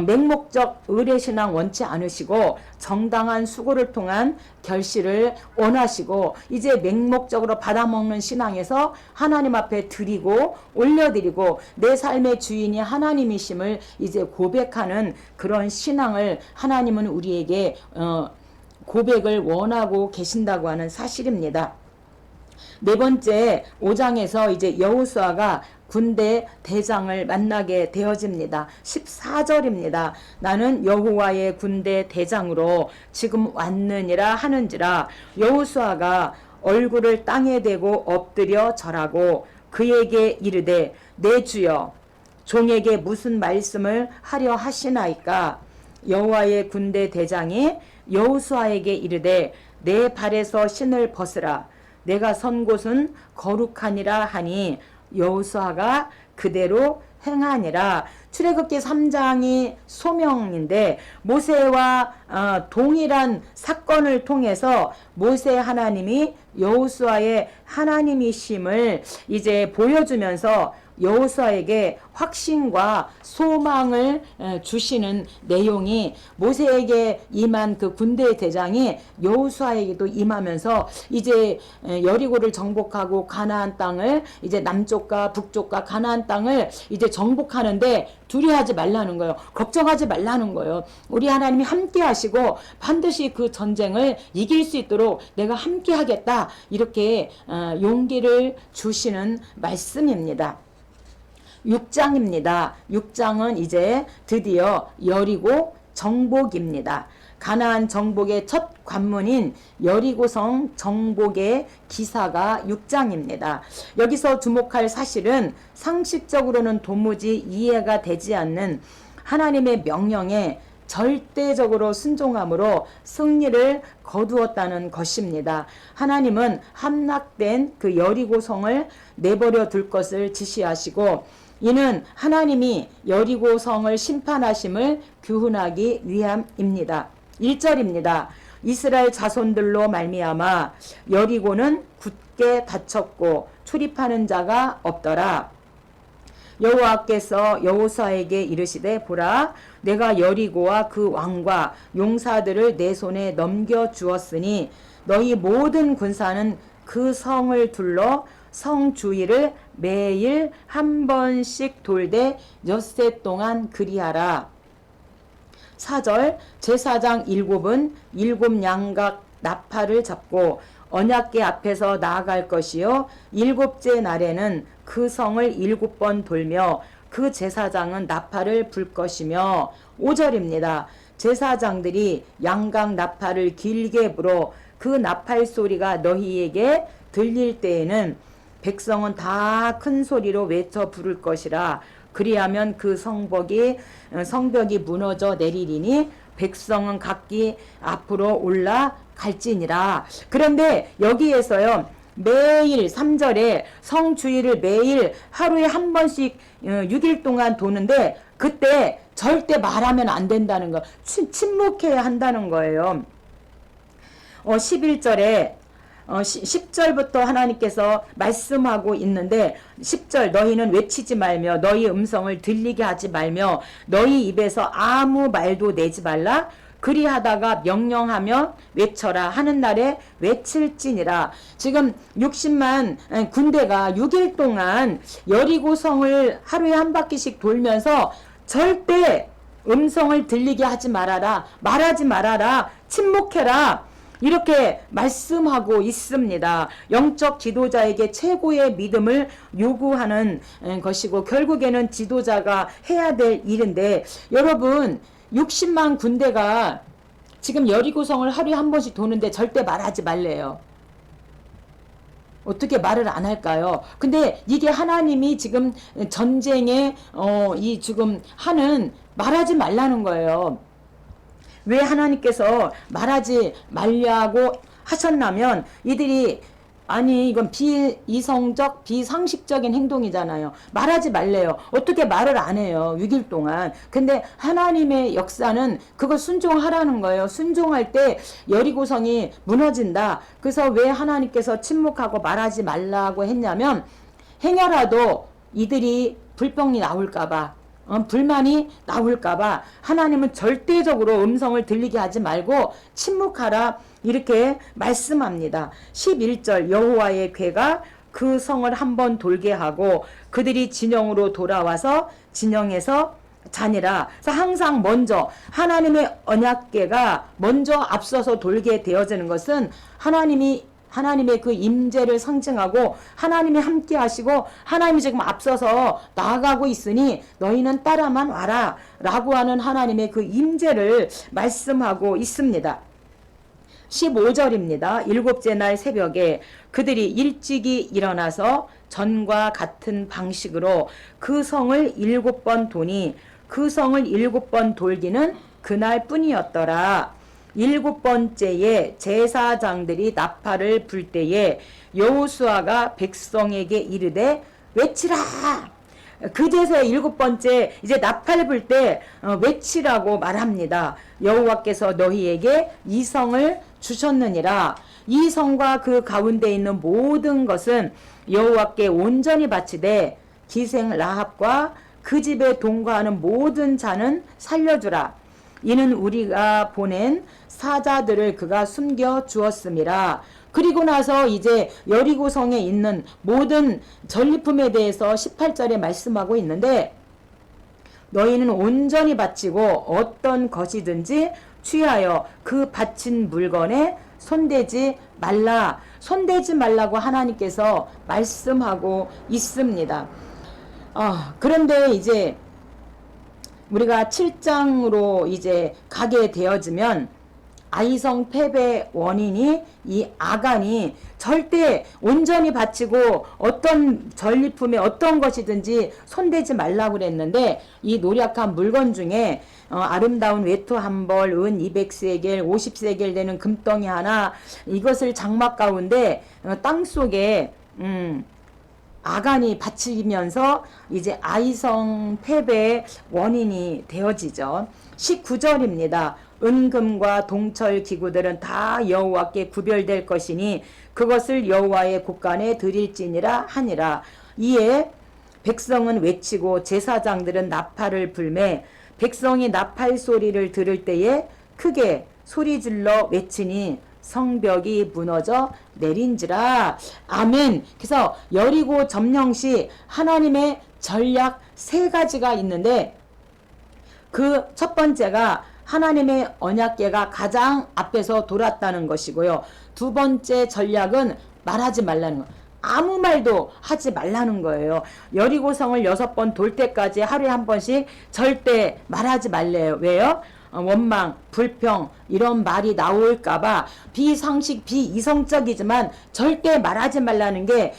맹목적 의례신앙 원치 않으시고 정당한 수고를 통한 결실을 원하시고 이제 맹목적으로 받아먹는 신앙에서 하나님 앞에 드리고 올려드리고 내 삶의 주인이 하나님이심을 이제 고백하는 그런 신앙을 하나님은 우리에게 고백을 원하고 계신다고 하는 사실입니다. 네 번째 5장에서 이제 여호수아가 군대 대장을 만나게 되어집니다. 14절입니다. 나는 여호와의 군대 대장으로 지금 왔느니라 하는지라. 여호수아가 얼굴을 땅에 대고 엎드려 절하고 그에게 이르되 내 주여 종에게 무슨 말씀을 하려 하시나이까. 여호와의 군대 대장이 여호수아에게 이르되 내 발에서 신을 벗으라. 내가 선 곳은 거룩하니라 하니 여호수아가 그대로 행하니라. 출애굽기 3장이 소명인데 모세와 동일한 사건을 통해서 모세 하나님이 여호수아의 하나님이심을 이제 보여주면서 여호수아에게 확신과 소망을 주시는 내용이 모세에게 임한 그 군대 대장이 여호수아에게도 임하면서 이제 여리고를 정복하고 가나안 땅을 이제 남쪽과 북쪽과 가나안 땅을 이제 정복하는데 두려워하지 말라는 거예요. 걱정하지 말라는 거예요. 우리 하나님이 함께 하시고 반드시 그 전쟁을 이길 수 있도록 내가 함께 하겠다. 이렇게 용기를 주시는 말씀입니다. 6장입니다. 6장은 이제 드디어 여리고 정복입니다. 가나안 정복의 첫 관문인 여리고성 정복의 기사가 6장입니다. 여기서 주목할 사실은 상식적으로는 도무지 이해가 되지 않는 하나님의 명령에 절대적으로 순종함으로 승리를 거두었다는 것입니다. 하나님은 함락된 그 여리고성을 내버려 둘 것을 지시하시고 이는 하나님이 여리고성을 심판하심을 교훈하기 위함입니다. 1절입니다. 이스라엘 자손들로 말미암아 여리고는 굳게 닫혔고 출입하는 자가 없더라. 여호와께서 여호수아에게 이르시되 보라 내가 여리고와 그 왕과 용사들을 내 손에 넘겨 주었으니 너희 모든 군사는 그 성을 둘러 성 주위를 매일 한 번씩 돌되 엿새 동안 그리하라. 4절 제사장 7은 7 양각 나팔을 잡고 언약궤 앞에서 나아갈 것이요 7째 날에는 그 성을 7번 돌며 그 제사장은 나팔을 불 것이며 5절입니다. 제사장들이 양각 나팔을 길게 불어 그 나팔 소리가 너희에게 들릴 때에는 백성은 다 큰 소리로 외쳐 부를 것이라. 그리하면 그 성벽이 무너져 내리리니 백성은 각기 앞으로 올라갈지니라. 그런데 여기에서요 매일 3절에 성 주위를 매일 하루에 한 번씩 6일 동안 도는데 그때 절대 말하면 안 된다는 거, 침묵해야 한다는 거예요. 11절에 10절부터 하나님께서 말씀하고 있는데 10절 너희는 외치지 말며 너희 음성을 들리게 하지 말며 너희 입에서 아무 말도 내지 말라. 그리하다가 명령하며 외쳐라 하는 날에 외칠지니라. 지금 60만 군대가 6일 동안 여리고성을 하루에 한 바퀴씩 돌면서 절대 음성을 들리게 하지 말아라. 말하지 말아라. 침묵해라. 이렇게 말씀하고 있습니다. 영적 지도자에게 최고의 믿음을 요구하는 것이고 결국에는 지도자가 해야 될 일인데 여러분 60만 군대가 지금 여리고성을 하루에 한 번씩 도는데 절대 말하지 말래요. 어떻게 말을 안 할까요? 근데 이게 하나님이 지금 전쟁에 이 지금 하는 말하지 말라는 거예요. 왜 하나님께서 말하지 말라고 하셨냐면 이들이 아니 이건 비이성적 비상식적인 행동이잖아요. 말하지 말래요. 어떻게 말을 안 해요 6일 동안. 근데 하나님의 역사는 그걸 순종하라는 거예요. 순종할 때 여리고성이 무너진다. 그래서 왜 하나님께서 침묵하고 말하지 말라고 했냐면 행여라도 이들이 불평이 나올까봐 불만이 나올까봐 하나님은 절대적으로 음성을 들리게 하지 말고 침묵하라 이렇게 말씀합니다. 11절 여호와의 궤가 그 성을 한번 돌게 하고 그들이 진영으로 돌아와서 진영에서 자니라. 그래서 항상 먼저 하나님의 언약궤가 먼저 앞서서 돌게 되어지는 것은 하나님의 그 임재를 상징하고 하나님이 함께 하시고 하나님이 지금 앞서서 나아가고 있으니 너희는 따라만 와라 라고 하는 하나님의 그 임재를 말씀하고 있습니다. 15절입니다. 7째 날 새벽에 그들이 일찍이 일어나서 전과 같은 방식으로 그 성을 7번 도니 그 성을 7번 돌기는 그날 뿐이었더라. 7번째에 제사장들이 나팔을 불 때에 여호수아가 백성에게 이르되 외치라 그제서야 7번째 이제 나팔 불 때 외치라고 말합니다. 여호와께서 너희에게 이 성을 주셨느니라. 이 성과 그 가운데 있는 모든 것은 여호와께 온전히 바치되 기생 라합과 그 집에 동거하는 모든 자는 살려주라. 이는 우리가 보낸 사자들을 그가 숨겨 주었음이라. 그리고 나서 이제 여리고성에 있는 모든 전리품에 대해서 18절에 말씀하고 있는데, 너희는 온전히 바치고 어떤 것이든지 취하여 그 바친 물건에 손대지 말라. 손대지 말라고 하나님께서 말씀하고 있습니다. 그런데 이제 우리가 7장으로 이제 가게 되어지면 아이성 패배 원인이 이 아간이 절대 온전히 바치고 어떤 전리품에 어떤 것이든지 손대지 말라고 그랬는데, 이 노력한 물건 중에 아름다운 외투 한 벌, 은 200세겔, 50세겔 되는 금덩이 하나, 이것을 장막 가운데 땅속에 아간이 바치면서 이제 아이성 패배의 원인이 되어지죠. 19절입니다. 은금과 동철 기구들은 다 여호와께 구별될 것이니 그것을 여호와의 곳간에 드릴지니라 하니라. 이에 백성은 외치고 제사장들은 나팔을 불매 백성이 나팔 소리를 들을 때에 크게 소리질러 외치니 성벽이 무너져 내린지라. 아멘. 그래서 여리고 점령 시 하나님의 전략 3가지가 있는데, 그 첫 번째가 하나님의 언약궤가 가장 앞에서 돌았다는 것이고요. 두 번째 전략은 말하지 말라는 거. 아무 말도 하지 말라는 거예요. 여리고성을 6번 돌 때까지 하루에 한 번씩 절대 말하지 말래요. 왜요? 원망, 불평 이런 말이 나올까봐 비상식, 비이성적이지만 절대 말하지 말라는 게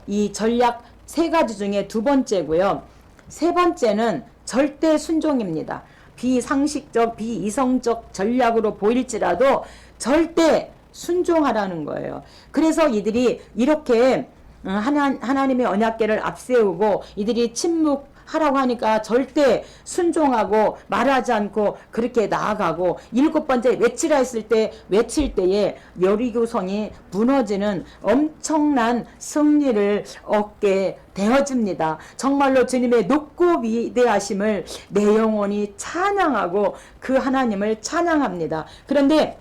이 전략 3가지 중에 두 번째고요. 세 번째는 절대 순종입니다. 비상식적, 비이성적 전략으로 보일지라도 절대 순종하라는 거예요. 그래서 이들이 이렇게 하나님의 언약궤를 앞세우고 이들이 침묵하라고 하니까 절대 순종하고 말하지 않고 그렇게 나아가고, 7번째 외치라 했을 때 외칠 때에 여리고성이 무너지는 엄청난 승리를 얻게 되어집니다. 정말로 주님의 높고 위대하심을 내 영혼이 찬양하고 그 하나님을 찬양합니다. 그런데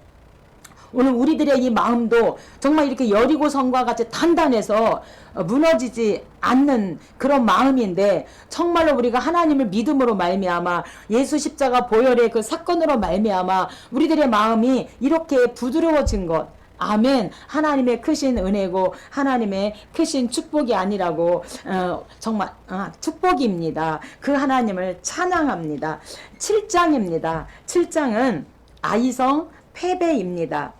오늘 우리들의 이 마음도 정말 이렇게 여리고성과 같이 단단해서 무너지지 않는 그런 마음인데, 정말로 우리가 하나님을 믿음으로 말미암아 예수 십자가 보혈의 그 사건으로 말미암아 우리들의 마음이 이렇게 부드러워진 것, 아멘. 하나님의 크신 은혜고 하나님의 크신 축복이 아니라고 정말 축복입니다. 그 하나님을 찬양합니다. 7장입니다. 7장은 아이성 패배입니다.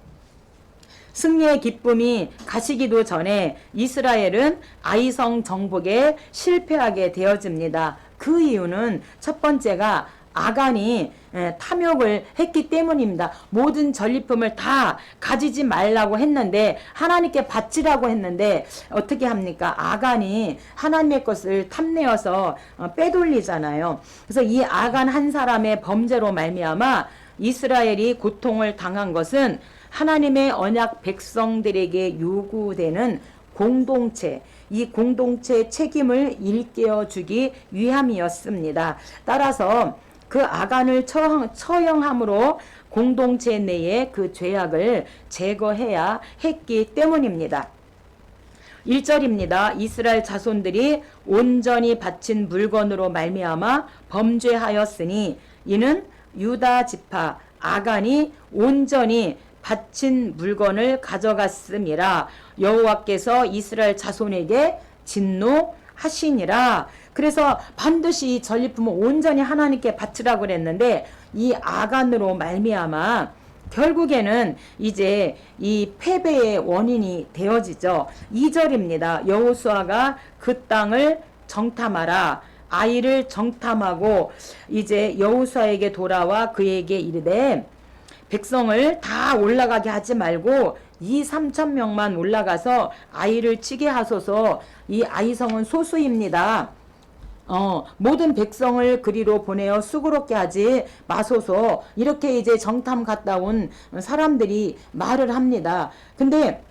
승리의 기쁨이 가시기도 전에 이스라엘은 아이성 정복에 실패하게 되어집니다. 그 이유는 첫 번째가 아간이 탐욕을 했기 때문입니다. 모든 전리품을 다 가지지 말라고 했는데, 하나님께 바치라고 했는데 어떻게 합니까? 아간이 하나님의 것을 탐내어서 빼돌리잖아요. 그래서 이 아간 한 사람의 범죄로 말미암아 이스라엘이 고통을 당한 것은 하나님의 언약 백성들에게 요구되는 공동체, 이 공동체 책임을 일깨워 주기 위함이었습니다. 따라서 그 아간을 처형함으로 공동체 내에 그 죄악을 제거해야 했기 때문입니다. 1절입니다. 이스라엘 자손들이 온전히 바친 물건으로 말미암아 범죄하였으니 이는 유다 지파 아간이 온전히 바친 물건을 가져갔음이라. 여호와께서 이스라엘 자손에게 진노하시니라. 그래서 반드시 전리품을 온전히 하나님께 바치라고 그랬는데, 이 아간으로 말미암아 결국에는 이제 이 패배의 원인이 되어지죠. 2절입니다. 여호수아가 그 땅을 정탐하라. 아이를 정탐하고 이제 여호수아에게 돌아와 그에게 이르되, 백성을 다 올라가게 하지 말고 2,3,000명만 올라가서 아이를 치게 하소서. 이 아이성은 소수입니다. 모든 백성을 그리로 보내어 수고롭게 하지 마소서. 이렇게 이제 정탐 갔다 온 사람들이 말을 합니다. 근데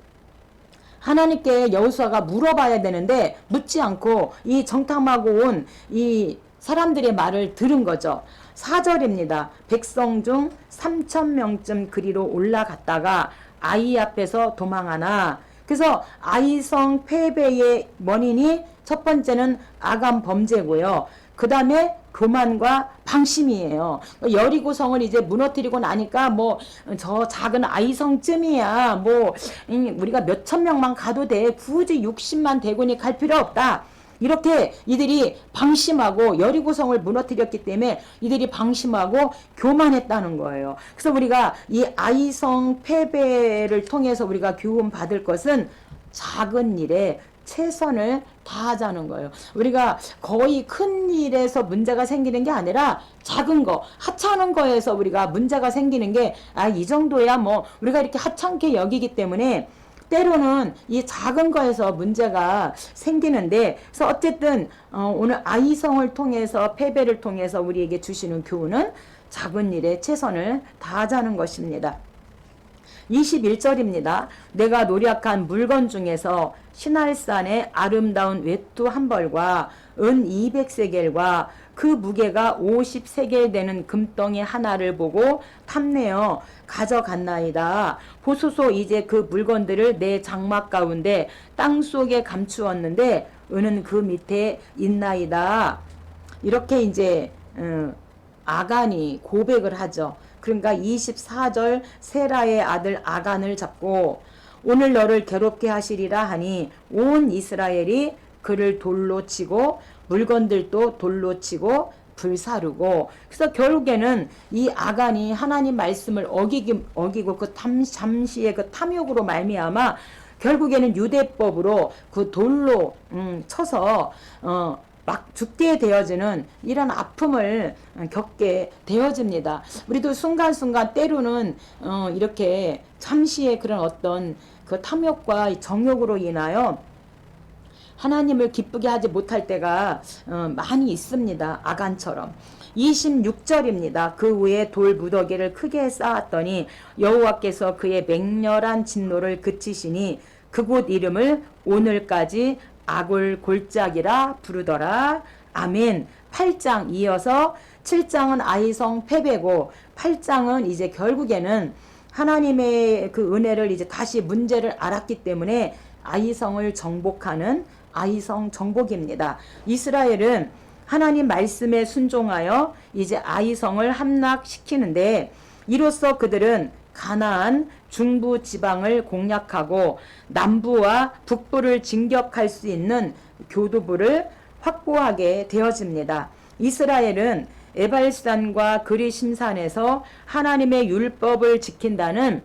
하나님께 여호수아가 물어봐야 되는데 묻지 않고 이 정탐하고 온 이 사람들의 말을 들은 거죠. 4절입니다. 백성 중 3,000명쯤 그리로 올라갔다가 아이 앞에서 도망하나. 그래서 아이성 패배의 원인이 첫 번째는 아간 범죄고요. 그 다음에 교만과 방심이에요. 여리고성을 이제 무너뜨리고 나니까 뭐 저 작은 아이성쯤이야 뭐 우리가 몇천 명만 가도 돼, 굳이 60만 대군이 갈 필요 없다. 이렇게 이들이 방심하고 여리고성을 무너뜨렸기 때문에 이들이 방심하고 교만했다는 거예요. 그래서 우리가 이 아이성 패배를 통해서 우리가 교훈 받을 것은 작은 일에 최선을 다하자는 거예요. 우리가 거의 큰 일에서 문제가 생기는 게 아니라 작은 거, 하찮은 거에서 우리가 문제가 생기는 게, 이 정도야 뭐 우리가 이렇게 하찮게 여기기 때문에 때로는 이 작은 거에서 문제가 생기는데, 그래서 어쨌든 오늘 아이성을 통해서, 패배를 통해서 우리에게 주시는 교훈은 작은 일에 최선을 다하자는 것입니다. 21절입니다. 내가 노력한 물건 중에서 신할산의 아름다운 외투 한 벌과 은 200세겔과 그 무게가 50세겔 되는 금덩이 하나를 보고 탐내어 가져갔나이다. 보소서, 이제 그 물건들을 내 장막 가운데 땅속에 감추었는데 은은 그 밑에 있나이다. 이렇게 이제 아간이 고백을 하죠. 그러니까 24절 세라의 아들 아간을 잡고 오늘 너를 괴롭게 하시리라 하니 온 이스라엘이 그를 돌로 치고 물건들도 돌로 치고 불사르고. 그래서 결국에는 이 아간이 하나님 말씀을 어기고 그 잠시의 그 탐욕으로 말미암아 결국에는 유대법으로 그 돌로 쳐서 막 죽게 되어지는 이런 아픔을 겪게 되어집니다. 우리도 순간순간 때로는 이렇게 잠시의 그런 어떤 그 탐욕과 정욕으로 인하여 하나님을 기쁘게 하지 못할 때가 많이 있습니다. 아간처럼. 26절입니다. 그 후에 돌 무더기를 크게 쌓았더니 여호와께서 그의 맹렬한 진노를 그치시니 그곳 이름을 오늘까지 아골 골짜기라 부르더라. 아멘. 8장 이어서 7장은 아이성 패배고 8장은 이제 결국에는 하나님의 그 은혜를 이제 다시 문제를 알았기 때문에 아이성을 정복하는 아이성 정복입니다. 이스라엘은 하나님 말씀에 순종하여 이제 아이성을 함락시키는데 이로써 그들은 가나안 중부 지방을 공략하고 남부와 북부를 진격할 수 있는 교두부를 확보하게 되어집니다. 이스라엘은 에발산과 그리심산에서 하나님의 율법을 지킨다는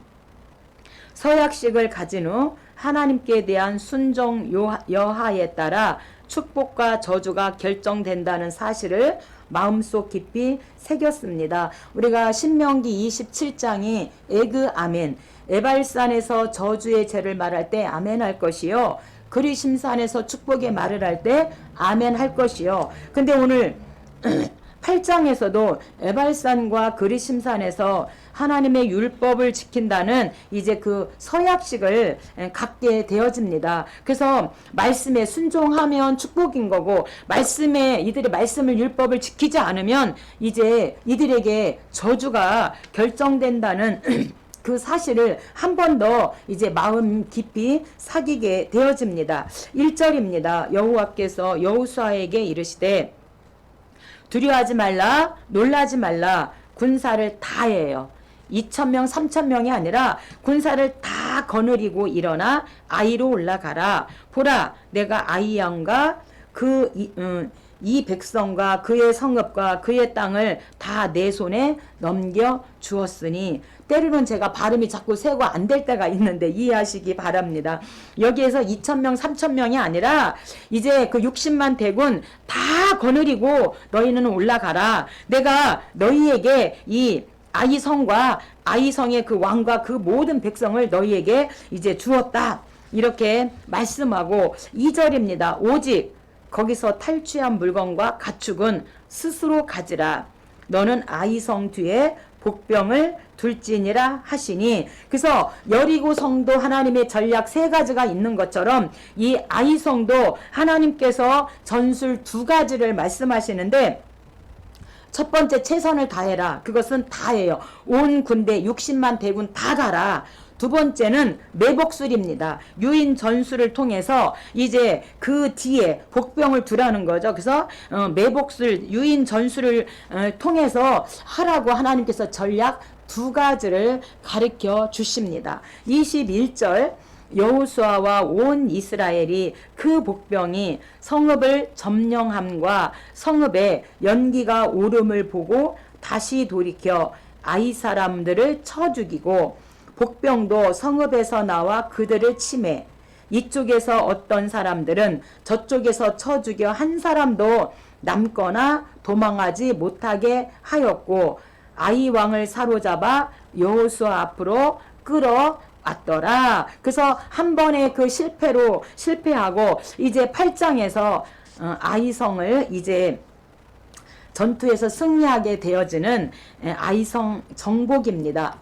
서약식을 가진 후 하나님께 대한 순종 여하에 따라 축복과 저주가 결정된다는 사실을 마음속 깊이 새겼습니다. 우리가 신명기 27장이 에그 아멘, 에발산에서 저주의 죄를 말할 때 아멘 할 것이요, 그리심산에서 축복의 말을 할 때 아멘 할 것이요. 근데 오늘 8장에서도 에발산과 그리심산에서 하나님의 율법을 지킨다는 이제 그 서약식을 갖게 되어집니다. 그래서 말씀에 순종하면 축복인 거고, 말씀에 이들이 말씀을 율법을 지키지 않으면 이제 이들에게 저주가 결정된다는 그 사실을 한 번 더 이제 마음 깊이 사귀게 되어집니다. 1절입니다. 여호와께서 여호수아에게 이르시되 두려워하지 말라, 놀라지 말라, 군사를 다해요. 2,000명 3,000명이 아니라 군사를 다 거느리고 일어나 아이로 올라가라. 보라, 내가 아이 양과 이 백성과 그의 성읍과 그의 땅을 다 내 손에 넘겨 주었으니. 때로는 제가 발음이 자꾸 세고 안 될 때가 있는데 이해하시기 바랍니다. 여기에서 2,000명 3,000명이 아니라 이제 그 60만 대군 다 거느리고 너희는 올라가라. 내가 너희에게 이 아이성과 아이성의 그 왕과 그 모든 백성을 너희에게 이제 주었다. 이렇게 말씀하고 2절입니다. 오직 거기서 탈취한 물건과 가축은 스스로 가지라. 너는 아이성 뒤에 복병을 둘지니라 하시니. 그래서 여리고 성도 하나님의 전략 세 가지가 있는 것처럼 이 아이성도 하나님께서 전술 두 가지를 말씀하시는데, 첫 번째 최선을 다해라. 그것은 다해요. 온 군대 60만 대군 다 가라. 두 번째는 매복술입니다. 유인 전술을 통해서 이제 그 뒤에 복병을 두라는 거죠. 그래서 매복술, 유인 전술을 통해서 하라고 하나님께서 전략 두 가지를 가르쳐 주십니다. 21절 여호수아와 온 이스라엘이 그 복병이 성읍을 점령함과 성읍에 연기가 오름을 보고 다시 돌이켜 아이 사람들을 쳐 죽이고, 복병도 성읍에서 나와 그들을 치매, 이쪽에서 어떤 사람들은 저쪽에서 쳐 죽여 한 사람도 남거나 도망하지 못하게 하였고, 아이 왕을 사로잡아 여호수아 앞으로 끌어왔더라. 그래서 한 번의 그 실패하고 이제 8장에서 아이성을 이제 전투에서 승리하게 되어지는 아이성 정복입니다.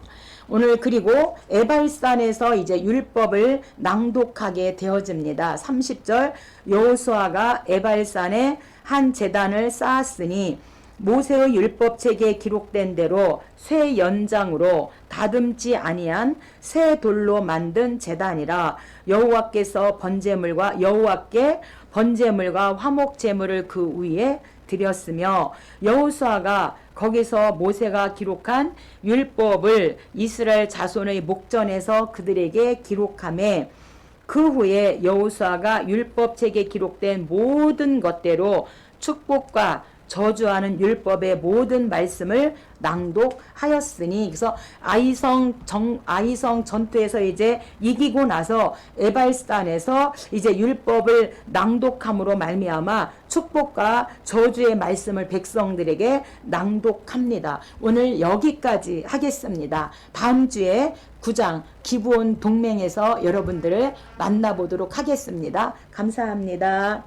오늘 그리고 에발산에서 이제 율법을 낭독하게 되어집니다. 30절 여호수아가 에발산에 한 제단을 쌓았으니 모세의 율법책에 기록된 대로 쇠 연장으로 다듬지 아니한 새 돌로 만든 제단이라. 여호와께서 여호와께 번제물과 화목 제물을 그 위에 드렸으며, 여호수아가 거기서 모세가 기록한 율법을 이스라엘 자손의 목전에서 그들에게 기록하매, 그 후에 여호수아가 율법책에 기록된 모든 것대로 축복과 저주하는 율법의 모든 말씀을 낭독하였으니. 그래서 아이성 전투에서 이제 이기고 나서 에발산에서 이제 율법을 낭독함으로 말미암아 축복과 저주의 말씀을 백성들에게 낭독합니다. 오늘 여기까지 하겠습니다. 다음 주에 9장 기브온 동맹에서 여러분들을 만나보도록 하겠습니다. 감사합니다.